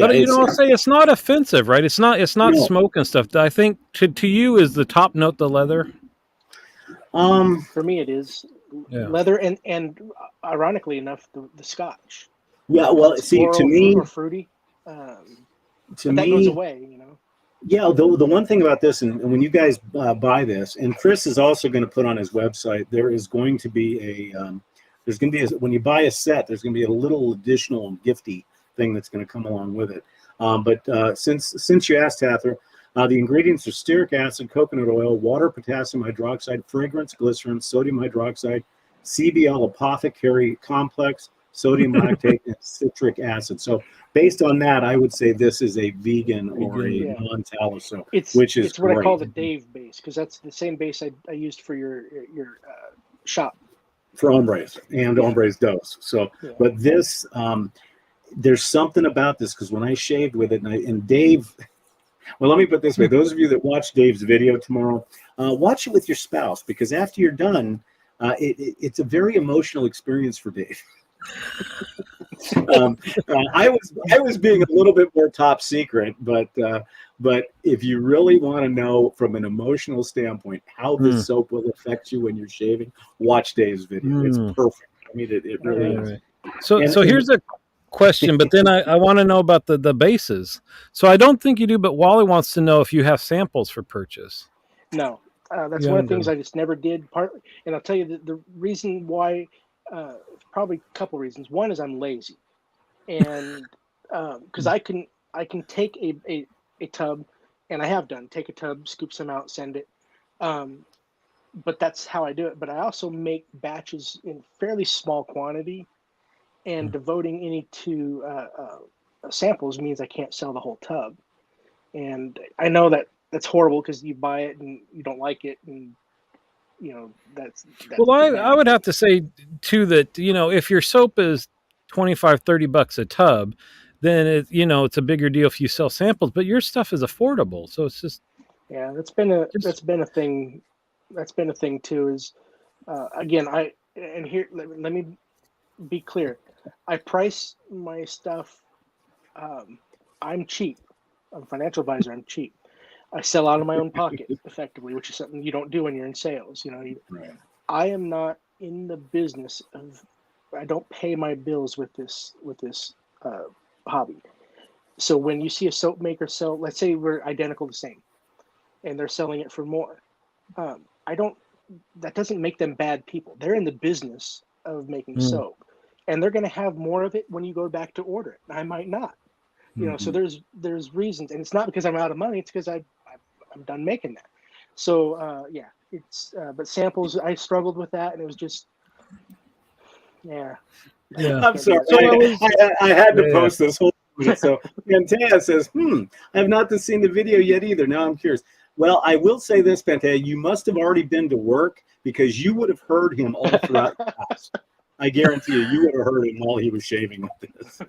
I'll say it's not offensive, right? It's not No. smoke and stuff. I think to you is the top note the leather. For me, it is leather and ironically enough, the Scotch. Yeah, well, it's see, floral, to me, or fruity, to but me, that goes away. Yeah, the one thing about this, and when you guys buy this, and Chris is also going to put on his website, there is going to be when you buy a set, there's going to be a little additional gifty thing that's going to come along with it. But since you asked, Hather, the ingredients are stearic acid, coconut oil, water, potassium hydroxide, fragrance, glycerin, sodium hydroxide, CBL apothecary complex, sodium lactate, and citric acid. So based on that, I would say this is a vegan or a non-tallow soap, which is what great. I call the Dave base, because that's the same base I used for your shop. For hombres and hombres dos. So, but this, there's something about this, because when I shaved with it, and Dave, well, let me put it this way. Those of you that watch Dave's video tomorrow, watch it with your spouse, because after you're done, it's a very emotional experience for Dave. I was being a little bit more top secret, but if you really want to know from an emotional standpoint how this soap will affect you when you're shaving, watch Dave's video. It's perfect. I mean, it really is. So here's a question, but then I want to know about the bases. So I don't think you do, but Wally wants to know if you have samples for purchase. No, that's one of the things I just never did. Partly, and I'll tell you the reason why. Probably a couple reasons. One is I'm lazy, and because I can take a tub, and I have take a tub, scoop some out, send it. But that's how I do it. But I also make batches in fairly small quantity, and devoting any to samples means I can't sell the whole tub. And I know that's horrible, because you buy it and you don't like it, and that's well, I would have to say too that if your soap is $25-$30 a tub, then it's a bigger deal if you sell samples, but your stuff is affordable, so it's just that's been a thing. That's been a thing too. Is again, let me be clear. I price my stuff. I'm cheap. I'm a financial advisor. I'm cheap. I sell out of my own pocket effectively, which is something you don't do when you're in sales. I am not in the business of. I don't pay my bills with this hobby. So when you see a soap maker sell, let's say we're identical the same, and they're selling it for more, that doesn't make them bad people. They're in the business of making soap, and they're going to have more of it when you go back to order it. I might not. So there's reasons, and it's not because I'm out of money. It's because I'm done making that. So it's but samples, I struggled with that, and it was just I'm sorry. I had to post this whole thing. So Pantea says, I have not seen the video yet either. Now I'm curious. Well, I will say this, Pantea, you must have already been to work, because you would have heard him all throughout the house. I guarantee you would have heard him while he was shaving with this.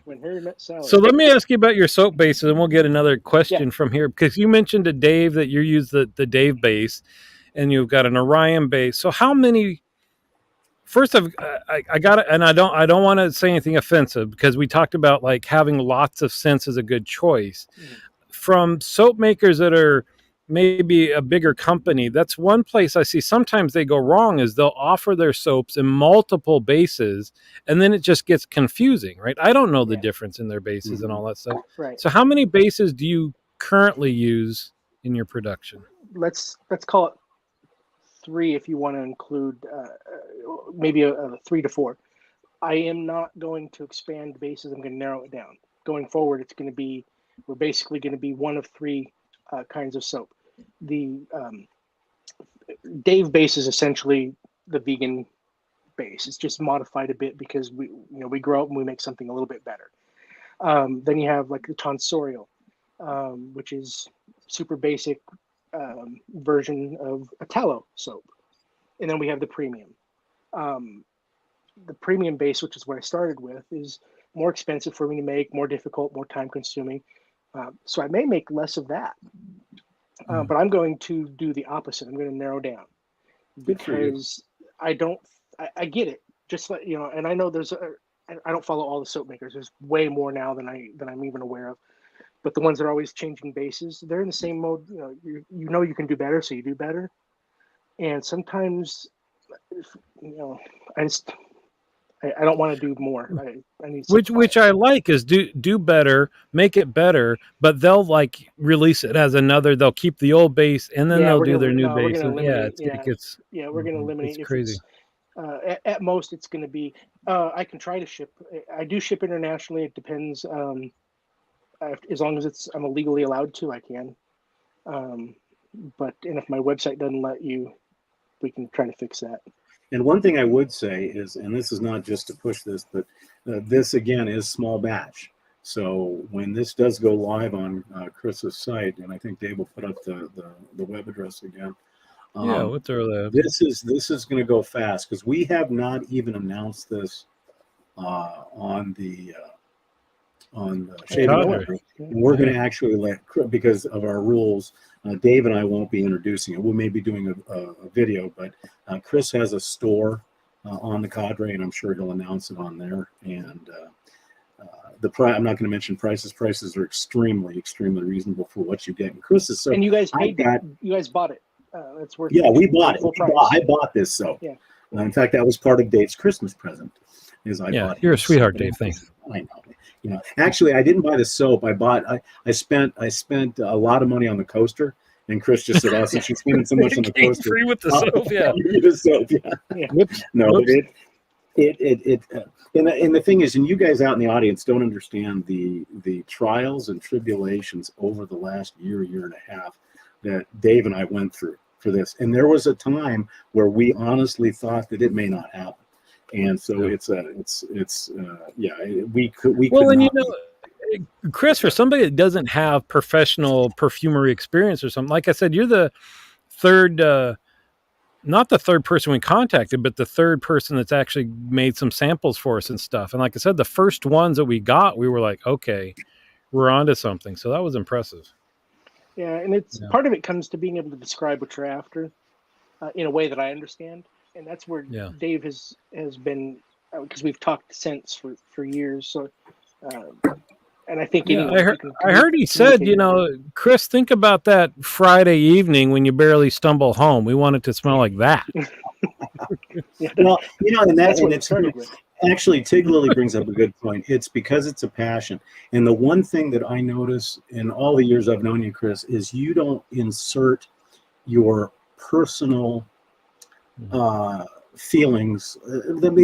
When Harry met Sally. So let me ask you about your soap bases, and we'll get another question from here, because you mentioned to Dave that you use the Dave base, and you've got an Orion base. So how many first I got it, and I don't want to say anything offensive because we talked about like having lots of scents is a good choice. Mhm. From soap makers that are maybe a bigger company, that's one place I see sometimes they go wrong is they'll offer their soaps in multiple bases and then it just gets confusing, right? I don't know the Yeah. difference in their bases and all that stuff. Right. So how many bases do you currently use in your production? Let's call it 3 if you want to include maybe a 3 to 4. I am not going to expand bases. I'm going to narrow it down. Going forward, we're basically going to be one of 3 kinds of soap. The Dave base is essentially the vegan base. It's just modified a bit because we grow up and we make something a little bit better. Then you have like the tonsorial, which is super basic version of a tallow soap. And then we have the premium. The premium base, which is what I started with, is more expensive for me to make, more difficult, more time consuming. So I may make less of that. But I'm going to do the opposite. I'm going to narrow down because I get it. Just like, and I know I don't follow all the soap makers. There's way more now than I'm even aware of. But the ones that are always changing bases, they're in the same mode. You can do better, so you do better. And sometimes, I don't want to do more. I need Which I like is do better, make it better, but they'll like release it as another. They'll keep the old base and then they'll do their new we're base. going to And eliminate. We're going to it's eliminate. If crazy. it's at most, it's going to be. I can try to ship. I do ship internationally. It depends. As long as I'm legally allowed to, I can. But if my website doesn't let you, we can try to fix that. And one thing I would say is, and this is not just to push this, but this again is small batch. So when this does go live on Chris's site, and I think Dave will put up the web address again. Yeah, what's our lab? This is going to go fast because we have not even announced this on the Shaving Electric. And we're going to actually because of our rules, Dave and I won't be introducing it. We may be doing a video, but Chris has a store on the Cadre, and I'm sure he'll announce it on there. And I'm not going to mention prices. Prices are extremely, extremely reasonable for what you get. And Chris is so. And you guys you guys bought it. It's worth. Yeah, we bought it. I bought this soap. Yeah. In fact, that was part of Dave's Christmas present. Bought you're a sweetheart, Dave. Thanks. I know. Actually, I didn't buy the soap. I spent a lot of money on the coaster, and Chris just said, "Oh, since you're spending so much on the coaster, free with the soap." Yeah, the soap. Yeah. No, but and the thing is, and you guys out in the audience don't understand the trials and tribulations over the last year and a half that Dave and I went through for this. And there was a time where we honestly thought that it may not happen. And so we could. Well, and Chris, for somebody that doesn't have professional perfumery experience or something, like I said, you're the third, not the third person we contacted, but the third person that's actually made some samples for us and stuff. And like I said, the first ones that we got, we were like, okay, we're onto something. So that was impressive. Yeah, and part of it comes to being able to describe what you're after in a way that I understand. And that's where Dave has been, because we've talked since for years. So, and I think I heard he said, Chris, think about that Friday evening when you barely stumble home. We want it to smell like that. Well, and that's what it started with. Actually, Tig Lily brings up a good point. It's because it's a passion. And the one thing that I notice in all the years I've known you, Chris, is you don't insert your personal feelings.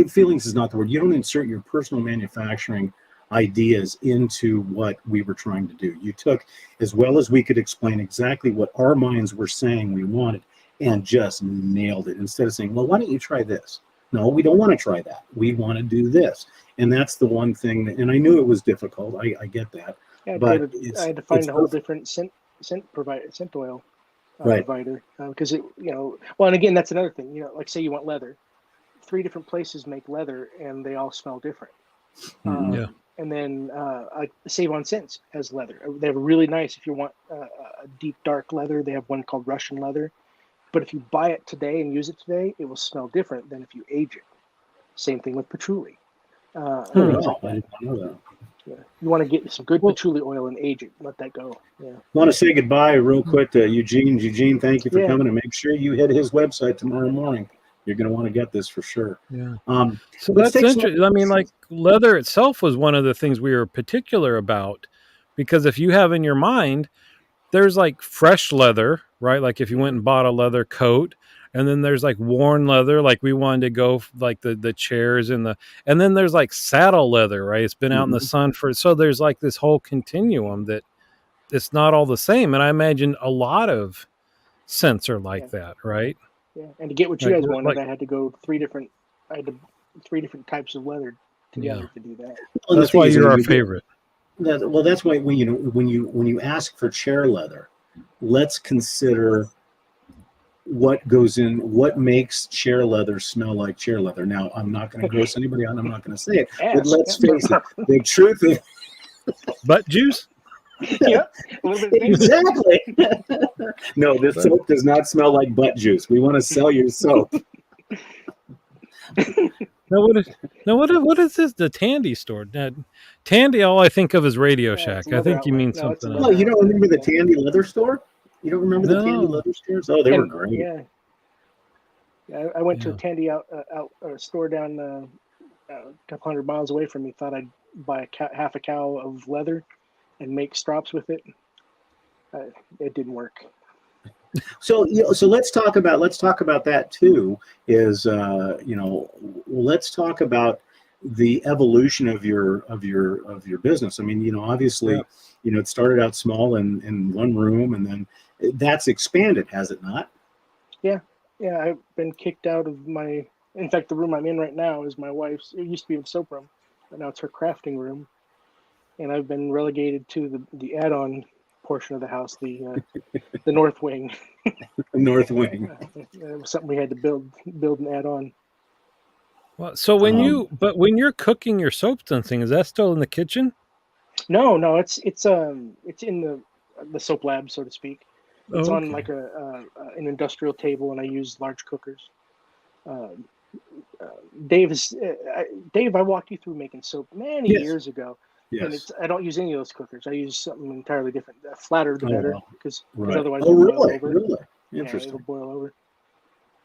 Feelings is not the word. You don't insert your personal manufacturing ideas into what we were trying to do. You took, as well as we could explain, exactly what our minds were saying we wanted and just nailed it. Instead of saying, well, why don't you try this? No, we don't want to try that. We want to do this. And that's the one thing and I knew it was difficult. I get that. Yeah, but I had to find a whole different scent oil provider because and again, that's another thing. Like say you want leather, 3 different places make leather and they all smell different. And then Save on Scents has leather. They have a really nice, if you want a deep dark leather, they have one called Russian leather. But if you buy it today and use it today, it will smell different than if you age it. Same thing with patchouli. Oh, Things wow. like I that. didn't know that. Yeah. You want to get some good Well, patchouli oil and age it. Let that go. Yeah. I want to say goodbye real quick to Eugene. Eugene, thank you for Yeah. coming, and make sure you hit his website tomorrow morning. You're going to want to get this for sure. yeah. Um, So let's that's take some. interesting. I mean, like leather itself was one of the things we were particular about, because if you have in your mind, there's like fresh leather, right? Like if you went and bought a leather coat, and then there's like worn leather, like we wanted to go like the chairs and then there's like saddle leather, right? It's been out in the sun for, so there's like this whole continuum that it's not all the same. And I imagine a lot of scents are like that, right? Yeah. And to get what you Like, guys wanted, like, I had to go I had three different types of leather together to do that. Well, the that's thing why is, you're when our you get- favorite. well, that's why when you ask for chair leather, let's consider what goes in, what makes chair leather smell like chair leather. Now, I'm not going to gross anybody out. I'm not going to say it, but let's face it. The truth is, Butt juice? Yep. A little bit of exactly. No, this soap does not smell like butt juice. We want to sell your soap. What is this? The Tandy store? Tandy, all I think of is Radio Yeah, it's Shack. a I leather think you outlet. mean No, it's a something leather No, else. you don't outlet. remember the Yeah. Tandy leather store? You don't remember the Tandy No. leather stores? Oh, they were And, great. Yeah. I went to Yeah. a Tandy store down a couple 100 miles away from me. Thought I'd buy half a cow of leather and make strops with it. It didn't work. So so let's talk about that too. Is let's talk about the evolution of your business. I mean, obviously, Yeah. it started out small in one room, and then that's expanded, has it not? Yeah, I've been kicked out of my. In fact, the room I'm in right now is my wife's. It used to be a soap room, but now it's her crafting room, and I've been relegated to the add-on portion of the house, the north wing. North Wing. It was something we had to build and add on. Well, so when you're cooking your soaps and things, is that still in the kitchen? No, it's in the soap lab, so to speak. It's Oh, on okay. like an industrial table, and I use large cookers. Um, Dave I walked you through making soap many Yes. years ago, and Yes. I don't use any of those cookers. I use something entirely different. The flatter the Oh, better, wow. because Right. otherwise Oh, it'll boil really? over. Really? Yeah, Interesting. it'll boil over.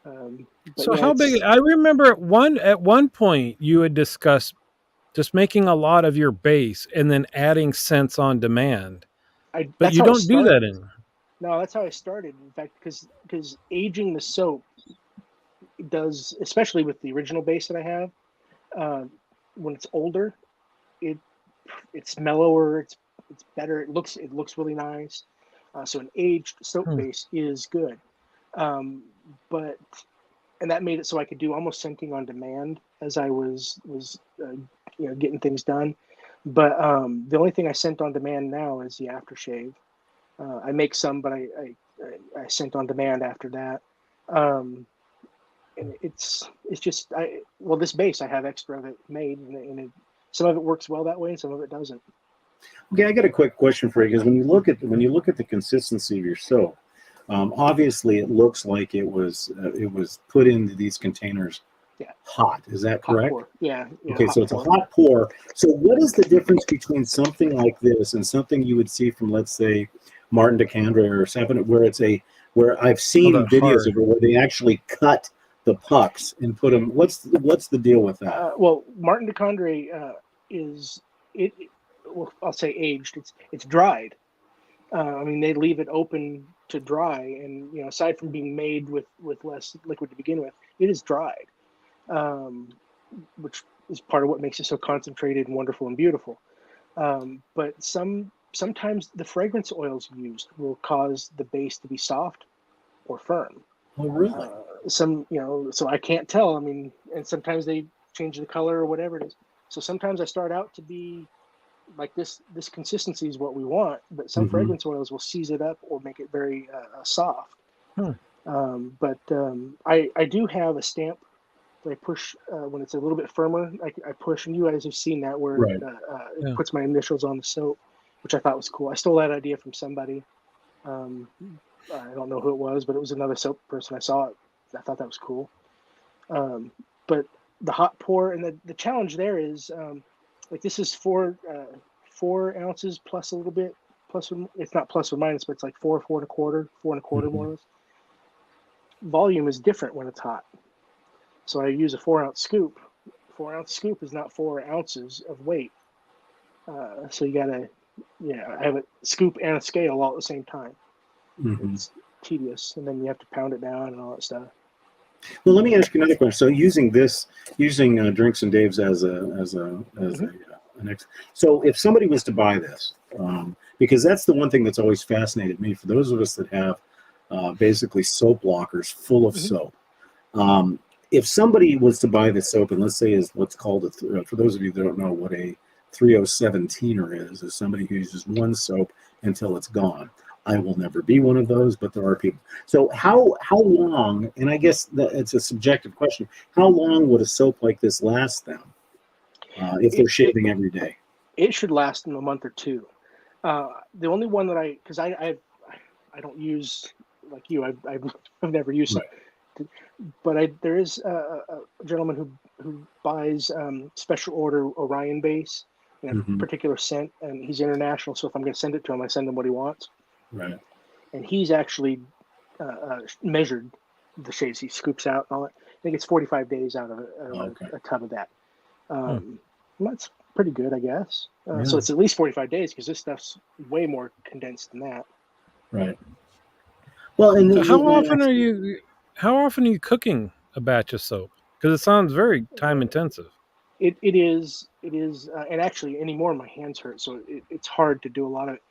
But So yeah, how big? I remember at one point you had discussed just making a lot of your base and then adding scents on demand, but that's you how I don't do that started. anymore. No, that's how I started. In fact, because aging the soap does, especially with the original base that I have, uh, when it's older, it it's mellower, it's better, it looks really nice. So an aged soap Hmm. base is good, um, but and that made it so I could do almost scenting on demand as I was getting things done. But the only thing I scent on demand now is the aftershave. I make some, but I scent on demand after that. Um, and it's just this base I have extra of it made, and some of it works well that way, and some of it doesn't. Okay, I got a quick question for you, because when you look at the consistency of your soap, obviously it looks like it was put into these containers Yeah, hot. Is that hot correct? pour. Yeah, Okay, hot so it's a pour. hot pour. So what is the difference between something like this and something you would see from, let's say, Martin DeCandre or Seven, where I've seen that videos hard. of it where they actually cut the pucks and put them. What's the deal with that? Well, Martin DeCandre is it. Well, I'll say aged. It's dried. I mean, they leave it open to dry, and aside from being made with less liquid to begin with, it is dried, um, which is part of what makes it so concentrated and wonderful and beautiful. But sometimes the fragrance oils used will cause the base to be soft or firm. Oh, really? So I can't tell. I mean, and sometimes they change the color or whatever it is. So sometimes I start out to be like this consistency is what we want, but some Mm-hmm. fragrance oils will seize it up or make it very soft. Hmm. But I do have a stamp that I push when it's a little bit firmer. I push, and you guys have seen that where Right. it Yeah. puts my initials on the soap, which I thought was cool. I stole that idea from somebody. Um, I don't know who it was, but it was another soap person. I saw it. I thought that was cool. But the hot pour, and the challenge there is like this is 4 ounces plus a little bit, it's not plus or minus, but it's like 4.25, more or less. Volume is different when it's hot, so I use a 4-ounce scoop. 4-ounce scoop is not 4 ounces of weight, so you gotta I have a scoop and a scale all at the same time. It's tedious, and then you have to pound it down and all that stuff. Well, let me ask you another question. So using Drinks and Dave's as an so if somebody was to buy this, because that's the one thing that's always fascinated me. For those of us that have basically soap lockers full of soap, if somebody was to buy this soap, and let's say is what's called for those of you that don't know what a 307-teener is somebody who uses one soap until it's gone. I will never be one of those, but there are people. So how long, and I guess it's a subjective question, how long would a soap like this last them if they're shaving every day? It should last them a month or two. The only one that because I don't use, like you, I've never used it, but there is a gentleman who buys special order Orion base in a particular scent, and he's international, so if I'm going to send it to him, I send him what he wants. Right. And he's actually measured the shades he scoops out and all that. I think it's 45 days out of a tub of that. That's pretty good, I guess. So it's at least 45 days because this stuff's way more condensed than that. Right. Well, and so how often are you cooking a batch of soap? Because it sounds very time intensive. It is, and actually anymore my hands hurt, so it's hard to do a lot of it.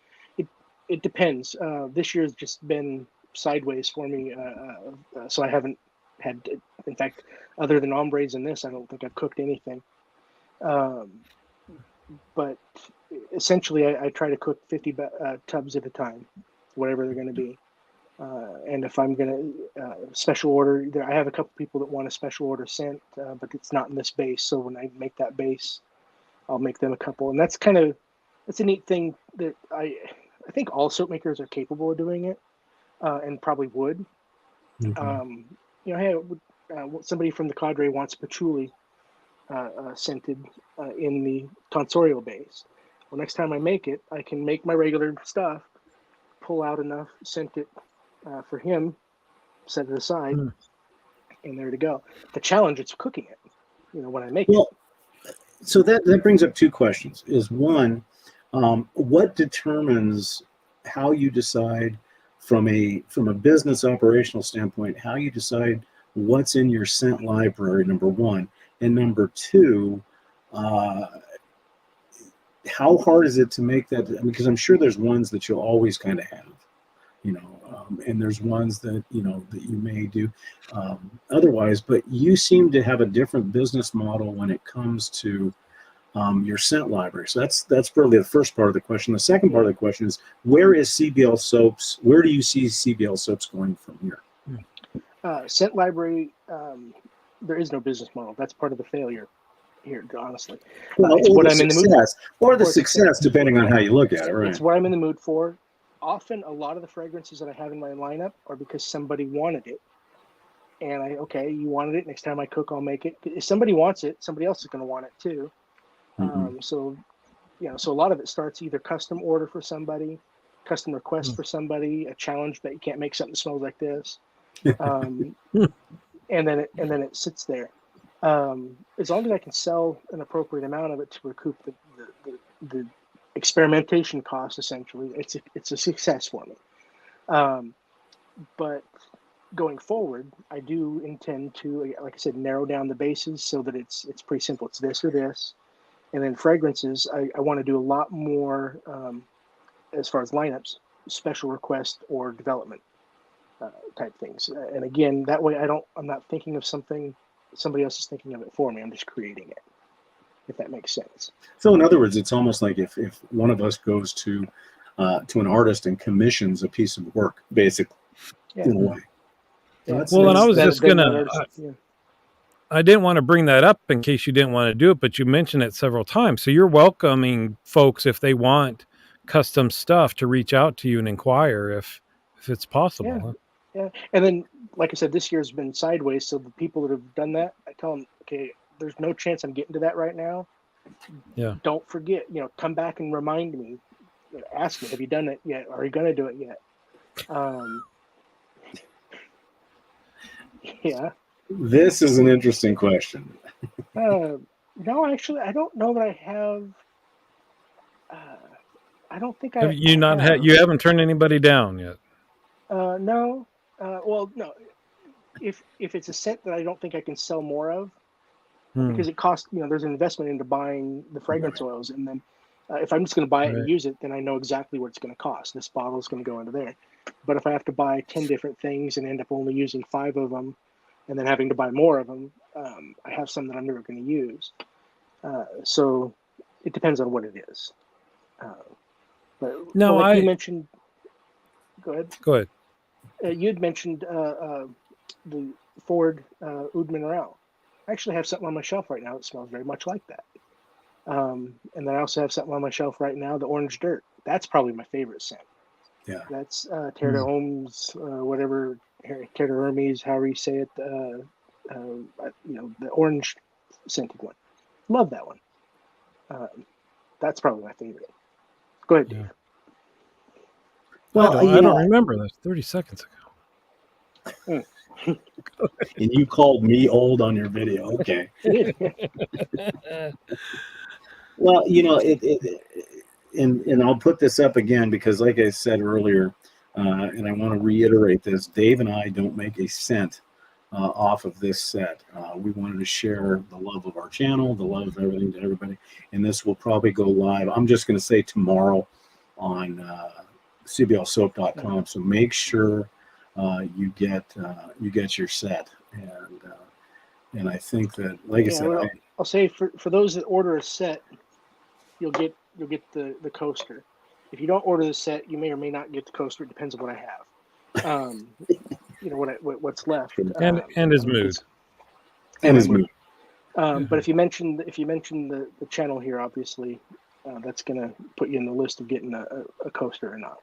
It depends. This year's just been sideways for me, so I haven't had. In fact, other than ombres and this, I don't think I've cooked anything. But essentially, I try to cook 50 tubs at a time, whatever they're going to be. And if I'm going to special order, I have a couple people that want a special order scent, but it's not in this base. So when I make that base, I'll make them a couple, and that's a neat thing that I think all soap makers are capable of doing it, and probably would. Hey, somebody from the cadre wants patchouli scented in the tonsorial base. Well, next time I make it, I can make my regular stuff, pull out enough, scent it for him, set it aside, and there to go. The challenge is cooking it, when I make it. So that brings up two questions. Is one, what determines how you decide from a business operational standpoint, how you decide what's in your scent library, number one, and number two, how hard is it to make that? Because I'm sure there's ones that you'll always kind of have, and there's ones that that you may do otherwise. But you seem to have a different business model when it comes to your scent library. So that's really the first part of the question. The second part of the question is, where is CBL soaps? Where do you see CBL soaps going from here? Scent library, there is no business model. That's part of the failure here, honestly. Well, it's what I'm in the mood for. Or the success, depending on how you look at it, right? It's what I'm in the mood for. Often, a lot of the fragrances that I have in my lineup are because somebody wanted it. And you wanted it. Next time I cook, I'll make it. If somebody wants it, somebody else is going to want it too. So a lot of it starts either custom order for somebody, custom request for somebody, a challenge that you can't make something that smells like this. And then it sits there. As long as I can sell an appropriate amount of it to recoup the experimentation cost, essentially, it's a success for me. But going forward, I do intend to, like I said, narrow down the bases so that it's pretty simple. It's this or this. And then fragrances, I want to do a lot more as far as lineups, special request or development type things. And again, that way I'm not thinking of something, somebody else is thinking of it for me. I'm just creating it, if that makes sense. So in other words, it's almost like if one of us goes to an artist and commissions a piece of work, basically, in a way. So and I was just going to... I didn't want to bring that up in case you didn't want to do it, but you mentioned it several times. So you're welcoming folks, if they want custom stuff, to reach out to you and inquire if it's possible. Yeah. And then, like I said, this year's been sideways. So the people that have done that, I tell them, okay, there's no chance I'm getting to that right now. Yeah. Don't forget, come back and remind me. Ask me, have you done it yet? Are you going to do it yet? Yeah. This is an interesting question. No, actually, I don't know that I have. I don't think Have you not had? You haven't turned anybody down yet. No. Well, no. If it's a scent that I don't think I can sell more of, because it costs, there's an investment into buying the fragrance oils, and then if I'm just going to buy it and use it, then I know exactly what it's going to cost. This bottle is going to go into there. But if I have to buy 10 different things and end up only using 5 of them, and then having to buy more of them, I have some that I'm never going to use. So it depends on what it is. But no, you mentioned. Go ahead. Go ahead. You'd mentioned the Ford Oud Mineral. I actually have something on my shelf right now that smells very much like that. And then I also have something on my shelf right now, the Orange Dirt. That's probably my favorite scent. Yeah. That's Terre de Homes, whatever, Terre de Hermes, however you say it. The orange scented one. Love that one. That's probably my favorite. Go ahead, Dave. Yeah. Well, I don't remember. That's 30 seconds ago. And you called me old on your video. Okay. Well, and I'll put this up again because, like I said earlier, and I want to reiterate this: Dave and I don't make a cent off of this set. We wanted to share the love of our channel, the love of everything to everybody, and this will probably go live. I'm just going to say tomorrow on CBLSoap.com. So make sure you get your set, and I think that, like I said, I'll say for those that order a set, you'll get the coaster. If you don't order the set, you may or may not get the coaster. It depends on what I have. What's left, and his mood, and his mood. But if you mention the channel here, obviously, that's gonna put you in the list of getting a coaster or not.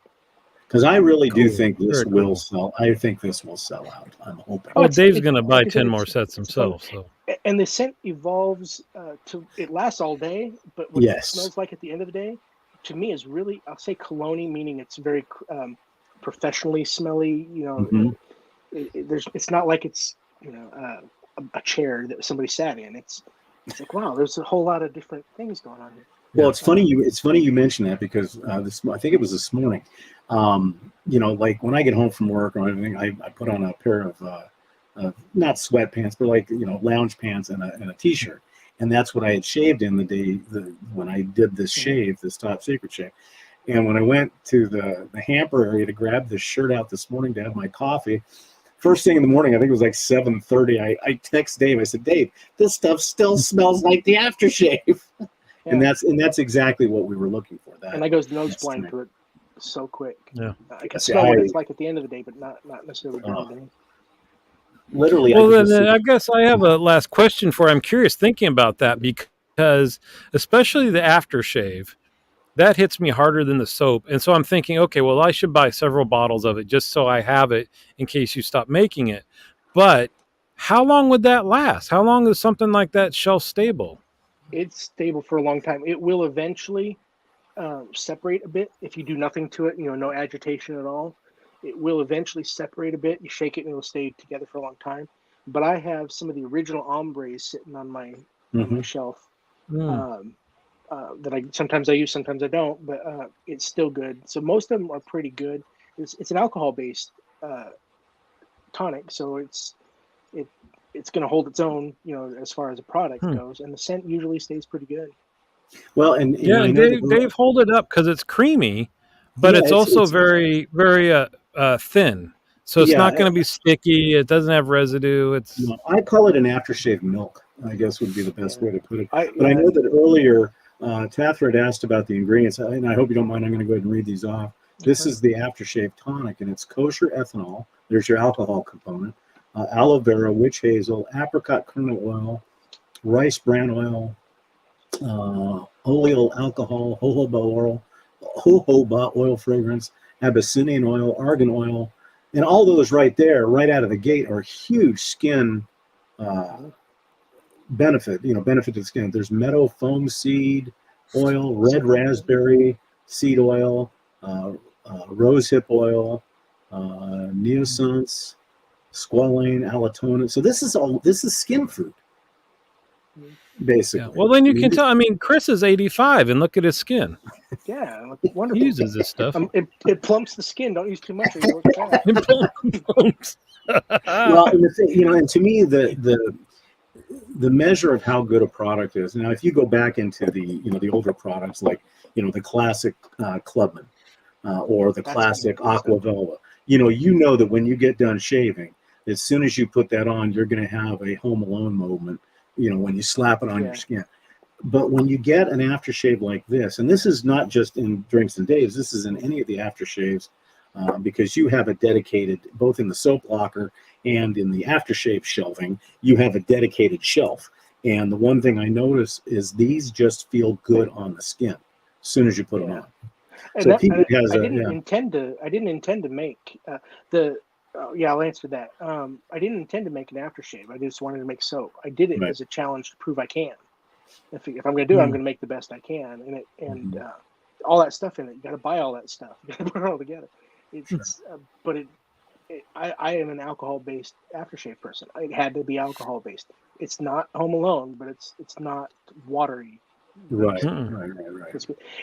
Because I really do think this will sell. I think this will sell out. I'm hoping. Well, Dave's going to buy 10 more sets himself. So. And the scent evolves it lasts all day, but what it smells like at the end of the day, to me, is really, I'll say cologne-y, meaning it's very professionally smelly. It's not like it's a chair that somebody sat in. It's like, wow, there's a whole lot of different things going on here. Well, it's funny you mention that because I think it was this morning. Like when I get home from work or anything, I put on a pair of not sweatpants, but like lounge pants and a t-shirt, and that's what I had shaved in the day when I did this shave, this top secret shave. And when I went to the hamper area to grab this shirt out this morning to have my coffee, first thing in the morning, I think it was like 7:30. I text Dave. I said, Dave, this stuff still smells like the aftershave. Yeah. And that's exactly what we were looking for. And I goes nose blind to it so quick. Yeah, I can smell what it's like at the end of the day, but not necessarily during the day. Literally. Well, then I guess I have a last question for you. I'm curious thinking about that because especially the aftershave, that hits me harder than the soap. And so I'm thinking, okay, well, I should buy several bottles of it just so I have it in case you stop making it. But how long would that last? How long is something like that shelf stable? It's stable for a long time. It will eventually separate a bit if you do nothing to it, no agitation at all. It will eventually separate a bit. You shake it and it'll stay together for a long time. But I have some of the original ombres sitting on my shelf that sometimes I use, sometimes I don't, but it's still good. So most of them are pretty good. It's an alcohol-based tonic, so it's going to hold its own, as far as a product goes, and the scent usually stays pretty good. Well, and Dave, hold it up because it's creamy, but it's also very, very thin. So it's not going to be sticky. It doesn't have residue. I call it an aftershave milk, I guess would be the best way to put it. I know that earlier, Tathra had asked about the ingredients, and I hope you don't mind. I'm going to go ahead and read these off. This is the aftershave tonic, and it's kosher ethanol. There's your alcohol component. Aloe vera, witch hazel, apricot kernel oil, rice bran oil, oleal alcohol, jojoba oil fragrance, Abyssinian oil, argan oil, and all those right there, right out of the gate, are huge skin benefit to the skin. There's meadow foam seed oil, red raspberry seed oil, rosehip oil, neosance, squalane, allotonin. So this is skin food, basically. Yeah. Well, then you can tell. I mean, Chris is 85, and look at his skin. Yeah, wonderful. He uses this stuff. It plumps the skin. Don't use too much, or you look fat. Well, and to me, the measure of how good a product is. Now, if you go back into the older products like the classic Clubman or the classic Aqua Velva, you know that when you get done shaving, as soon as you put that on, you're going to have a Home Alone moment. When you slap it on your skin. But when you get an aftershave like this, and this is not just in Drinks and Daves, this is in any of the aftershaves, because you have a dedicated, both in the soap locker and in the aftershave shelving, you have a dedicated shelf. And the one thing I notice is these just feel good on the skin as soon as you put them on. And So I didn't intend to make I'll answer that. I didn't intend to make an aftershave. I just wanted to make soap. I did it as a challenge to prove I can. If I'm going to do it, I'm going to make the best I can. And all that stuff in it. You got to buy all that stuff. You got to put it all together. I am an alcohol-based aftershave person. It had to be alcohol-based. It's not Home Alone, but it's not watery. Right.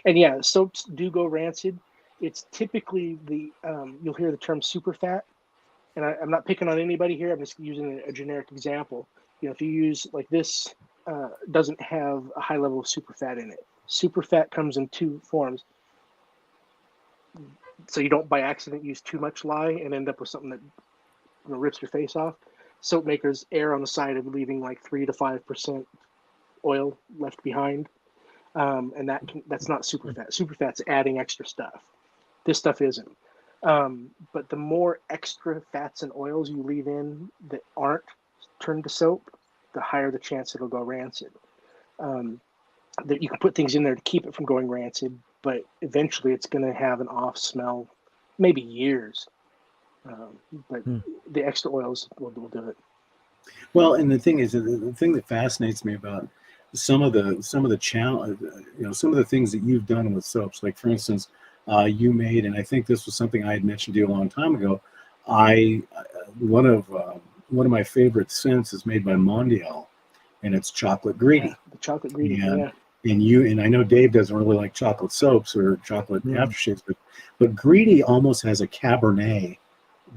And soaps do go rancid. It's typically you'll hear the term super fat. And I'm not picking on anybody here. I'm just using a generic example. If you use like this, doesn't have a high level of superfat in it. Superfat comes in two forms. So you don't by accident use too much lye and end up with something that rips your face off. Soap makers err on the side of leaving like 3 to 5% oil left behind. And that's not superfat. Superfat's adding extra stuff. This stuff isn't. But the more extra fats and oils you leave in that aren't turned to soap, the higher the chance it'll go rancid. That you can put things in there to keep it from going rancid, but eventually it's going to have an off smell, maybe years. But the extra oils will do it. Well, and the thing is, the thing that fascinates me about some of the challenge, some of the things that you've done with soaps, like for instance, you made, and I think this was something I had mentioned to you a long time ago. One of my favorite scents is made by Mondial, and it's chocolate greedy. The chocolate greedy, And I know Dave doesn't really like chocolate soaps or chocolate aftershaves, but greedy almost has a Cabernet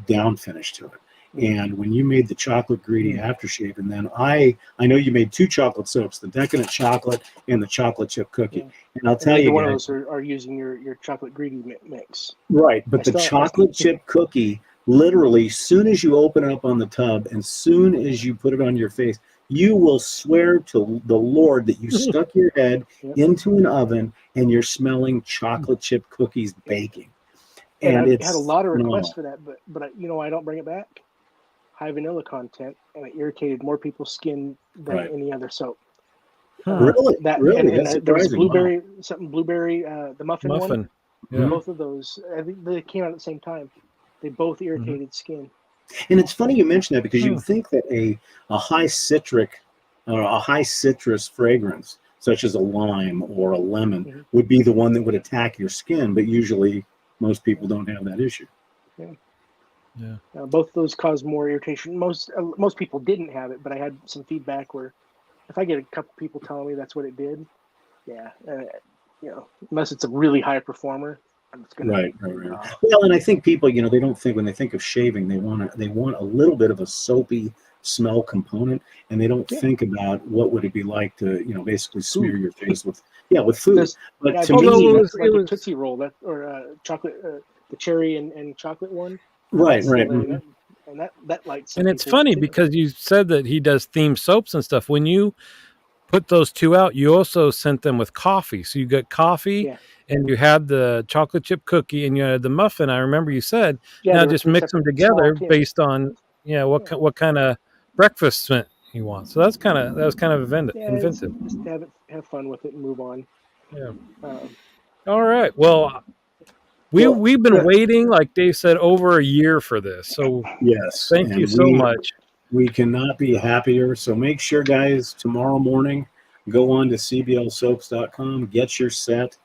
down finish to it. And when you made the chocolate greedy aftershave, and then I know you made two chocolate soaps, the decadent chocolate and the chocolate chip cookie. And I'll tell you, one of those are using your chocolate greedy mix. Right, but the chocolate chip cookie, literally, soon as you open it up on the tub and soon as you put it on your face, you will swear to the Lord that you stuck your head into an oven and you're smelling chocolate chip cookies baking. And I had a lot of requests for that, but I don't bring it back. High vanilla content, and it irritated more people's skin than any other soap. Really? And there was blueberry, the muffin one. Yeah. Both of those, I think they came out at the same time. They both irritated skin. And it's funny you mention that because you think that a high citric or a high citrus fragrance, such as a lime or a lemon, would be the one that would attack your skin, but usually most people don't have that issue. Yeah. Both of those cause more irritation. Most people didn't have it, but I had some feedback where if I get a couple people telling me that's what it did, unless it's a really high performer, I'm just gonna. Right. Well, and I think people, they don't think when they think of shaving, they want a little bit of a soapy smell component, and they don't think about what would it be like to, basically smear your face with food. But to me, it was like a Tootsie Roll or chocolate, the cherry and chocolate one. Right. And that lights. And it's funny because you said that he does themed soaps and stuff. When you put those two out, you also sent them with coffee. So you got coffee and you had the chocolate chip cookie and you had the muffin. I remember you said, now just mix them together based on what kind of breakfast scent you want. So that was kind of inventive. Just have fun with it and move on. Yeah. All right. Well, we've been waiting, like Dave said, over a year for this. So yes, thank you so much. We cannot be happier. So make sure, guys, tomorrow morning, go on to cblsoaps.com, get your set,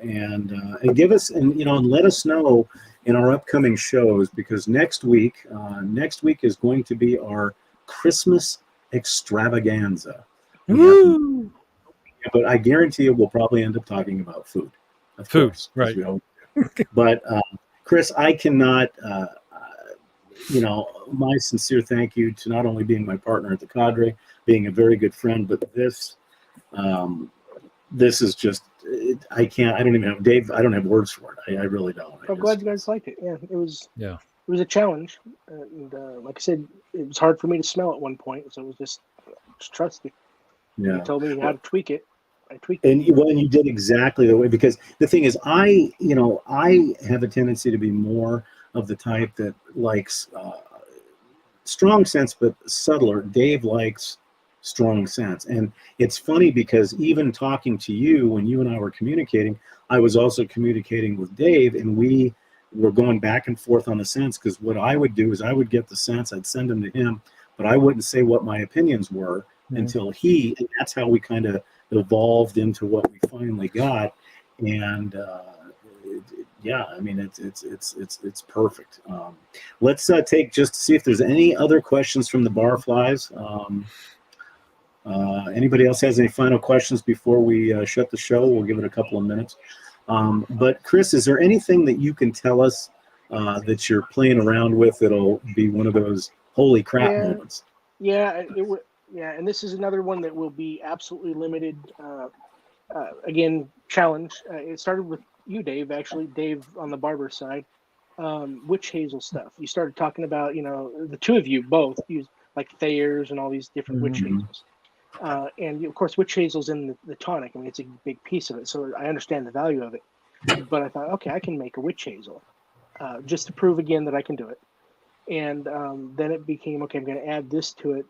and give us and let us know in our upcoming shows, because next week is going to be our Christmas extravaganza. Woo! But I guarantee you, we'll probably end up talking about food, of course, right? We always do. But Chris, I cannot. My sincere thank you to not only being my partner at the Cadre, being a very good friend, but this is just, I don't even have, Dave, I don't have words for it. I really don't. I'm glad you guys liked it. Yeah, it was a challenge. And like I said, it was hard for me to smell at one point. So it was just trust me. Yeah. You told me how to tweak it. I tweaked it. And you did exactly the way, because the thing is, I have a tendency to be more of the type that likes strong sense, but subtler. Dave likes strong sense. And it's funny because even talking to you, when you and I were communicating, I was also communicating with Dave, and we were going back and forth on the sense, because what I would do is I would get the sense, I'd send them to him, but I wouldn't say what my opinions were until and that's how we kind of evolved into what we finally got. And I mean, it's perfect. Let's take just to see if there's any other questions from the barflies. Anybody else has any final questions before we shut the show? We'll give it a couple of minutes. But Chris, is there anything that you can tell us that you're playing around with that'll be one of those holy crap moments? Yeah, and this is another one that will be absolutely limited. Again, challenge. It started with you, Dave. Actually, Dave on the barber side, witch hazel stuff. You started talking about, the two of you both use like Thayers and all these different witch hazels. And of course, witch hazel's in the tonic. I mean, it's a big piece of it, so I understand the value of it. But I thought, okay, I can make a witch hazel, just to prove again that I can do it. And then it became, okay, I'm going to add this to it,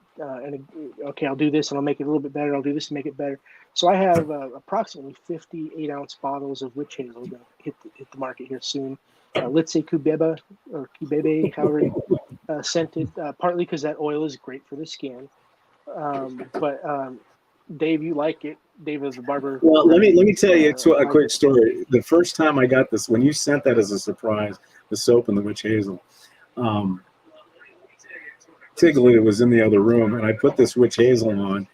okay, I'll do this and I'll make it a little bit better. I'll do this and make it better. So I have approximately 50 8-ounce bottles of witch hazel going to hit the market here soon. Lindsay Kubeba, or Kubebe, however scented, partly because that oil is great for the skin. But Dave, you like it. Dave is a barber. Well, let me tell you a quick story. The first time I got this, when you sent that as a surprise, the soap and the witch hazel, Tiggly was in the other room, and I put this witch hazel on,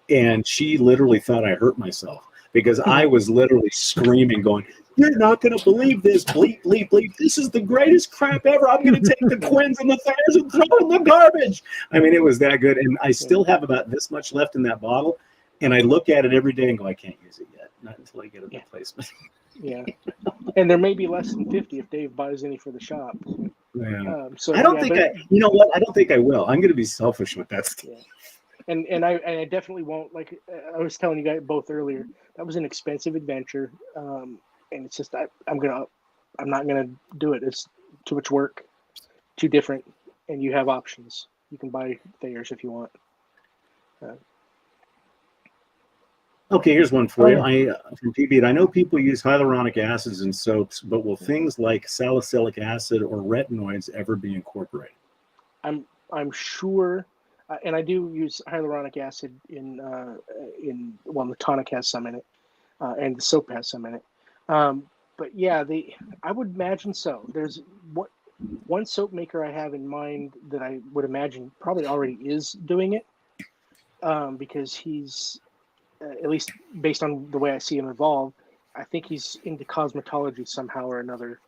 and she literally thought I hurt myself, because I was literally screaming, going, "You're not going to believe this, bleep, bleep, bleep. This is the greatest crap ever. I'm going to take the Quins and the Thayers and throw it in the garbage." I mean, it was that good. And I still have about this much left in that bottle. And I look at it every day and go, I can't use it yet. Not until I get a replacement. Yeah. And there may be less than 50 if Dave buys any for the shop. Yeah. So I don't think you know what? I don't think I will. I'm going to be selfish with that stuff. Yeah. And I definitely won't, like I was telling you guys both earlier, that was an expensive adventure. And it's just, I'm not going to do it. It's too much work, too different. And you have options. You can buy Thayers if you want. Okay, here's one for you. From PB, I know people use hyaluronic acids in soaps, but will things like salicylic acid or retinoids ever be incorporated? I'm sure, and I do use hyaluronic acid in the tonic has some in it, and the soap has some in it. But yeah, I would imagine so. There's one soap maker I have in mind that I would imagine probably already is doing it, because he's at least based on the way I see him evolve, I think he's into cosmetology somehow or another,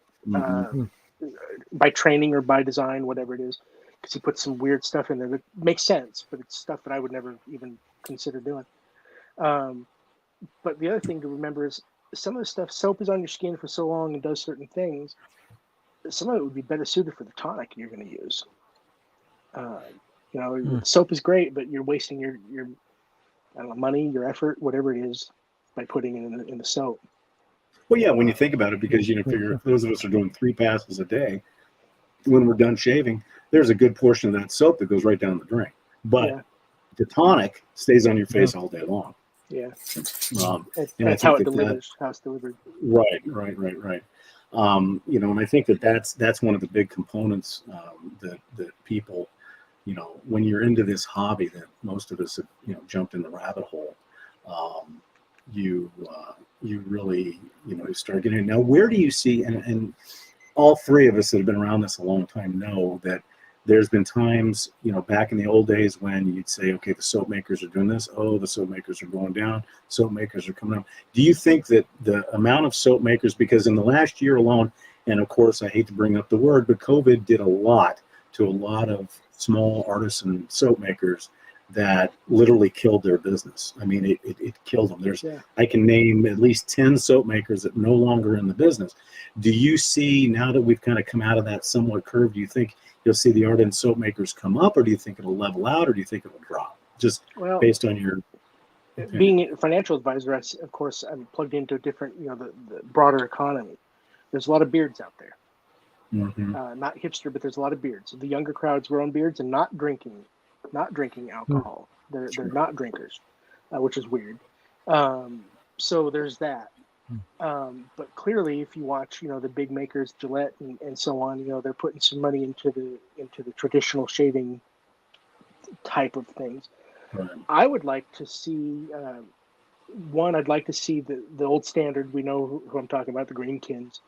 by training or by design, whatever it is, because he puts some weird stuff in there that makes sense, but it's stuff that I would never even consider doing. But the other thing to remember is some of the stuff, soap is on your skin for so long and does certain things. Some of it would be better suited for the tonic you're going to use. Soap is great, but you're wasting your I don't know, money, your effort, whatever it is, by putting it in the soap. Well, yeah, when you think about it, because figure if those of us are doing 3 passes a day, when we're done shaving, there's a good portion of that soap that goes right down the drain. But the tonic stays on your face all day long. Yeah, that's how it delivers, how it's delivered. Right. And I think that's one of the big components that people when you're into this hobby that most of us have, jumped in the rabbit hole, you really, you start getting. Now, where do you see, and all three of us that have been around this a long time know that there's been times, back in the old days when you'd say, okay, the soap makers are doing this. Oh, the soap makers are going down. Soap makers are coming up. Do you think that the amount of soap makers, because in the last year alone, and of course, I hate to bring up the word, but COVID did a lot to a lot of small artisan soap makers that literally killed their business. I mean, it killed them. I can name at least 10 soap makers that are no longer in the business. Do you see, now that we've kind of come out of that somewhat curve, do you think you'll see the art and soap makers come up, or do you think it'll level out, or do you think it'll drop? Just based on your opinion. Being a financial advisor, of course, I'm plugged into a different, the broader economy. There's a lot of beards out there. Mm-hmm. Not hipster, but there's a lot of beards. The younger crowd's growing beards and not drinking alcohol. They're not drinkers, which is weird. So there's that. But clearly, if you watch, the big makers, Gillette and so on, they're putting some money into the traditional shaving type of things. Right. I would like to see I'd like to see the old standard. We know who I'm talking about, the Greenkins.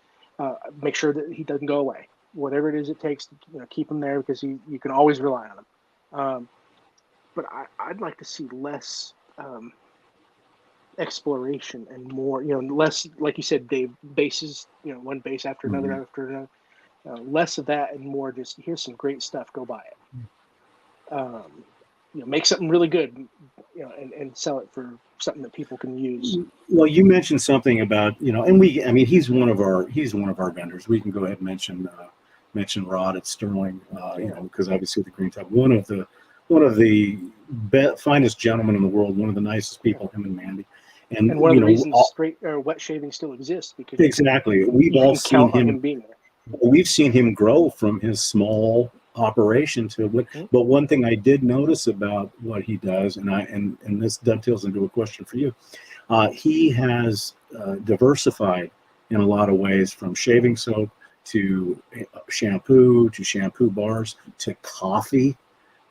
Make sure that he doesn't go away. Whatever it is it takes to keep him there, because you can always rely on him. But I'd like to see less exploration and more, less, like you said, Dave, bases, one base after another after another. Less of that and more just, here's some great stuff, go buy it. Make something really good, and sell it for something that people can use. Well, you mentioned something about, and he's one of our vendors. We can go ahead and mention Rod at Sterling, because obviously the Green Top, one of the finest gentlemen in the world, one of the nicest people, him and Mandy. And one of the reasons straight or wet shaving still exists, because exactly, we've all seen him being there. We've seen him grow from his small operation to, but one thing I did notice about what he does, and this dovetails into a question for you, he has diversified in a lot of ways, from shaving soap to shampoo bars to coffee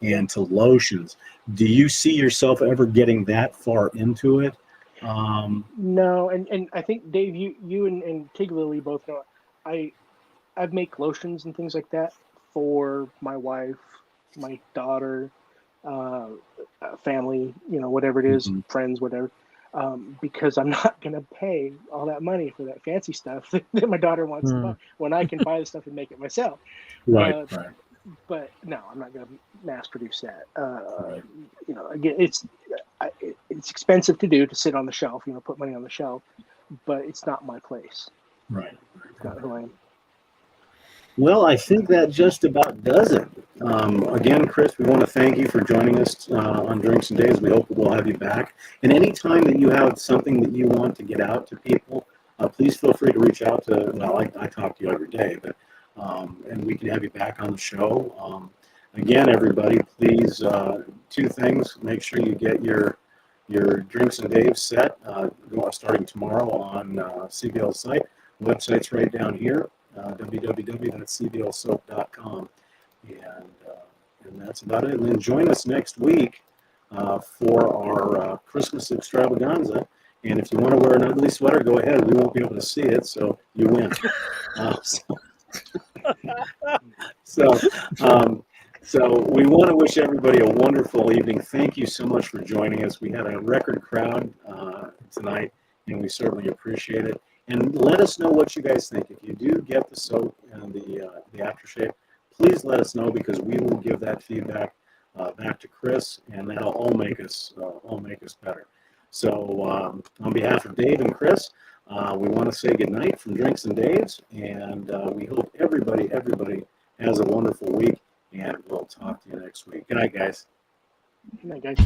and to lotions. Do you see yourself ever getting that far into it? No, and I think, Dave, you and Tig Lily both know I make lotions and things like that for my wife, my daughter, family, whatever it is, friends, whatever, because I'm not going to pay all that money for that fancy stuff that my daughter wants to buy, when I can buy the stuff and make it myself. Right. But no, I'm not going to mass produce that. Again, it's expensive to sit on the shelf, put money on the shelf, but it's not my place. Right. It's not who I am. Well, I think that just about does it. Again, Chris, we want to thank you for joining us on Drinks and Days. We hope we'll have you back. And anytime that you have something that you want to get out to people, please feel free to reach out to, I talk to you every day, but and we can have you back on the show. Again, everybody, please, two things. Make sure you get your Drinks and Dave set starting tomorrow on CBL's site. Website's right down here. www.cblsoap.com, and that's about it. And then join us next week for our Christmas extravaganza. And if you want to wear an ugly sweater, go ahead. We won't be able to see it, so you win. So we want to wish everybody a wonderful evening. Thank you so much for joining us. We had a record crowd tonight, and we certainly appreciate it. And let us know what you guys think. If you do get the soap and the aftershave, please let us know, because we will give that feedback back to Chris, and that'll all make us better. So on behalf of Dave and Chris, we want to say goodnight from Drinks and Daves, and we hope everybody has a wonderful week, and we'll talk to you next week. Good night, guys. Good night, guys.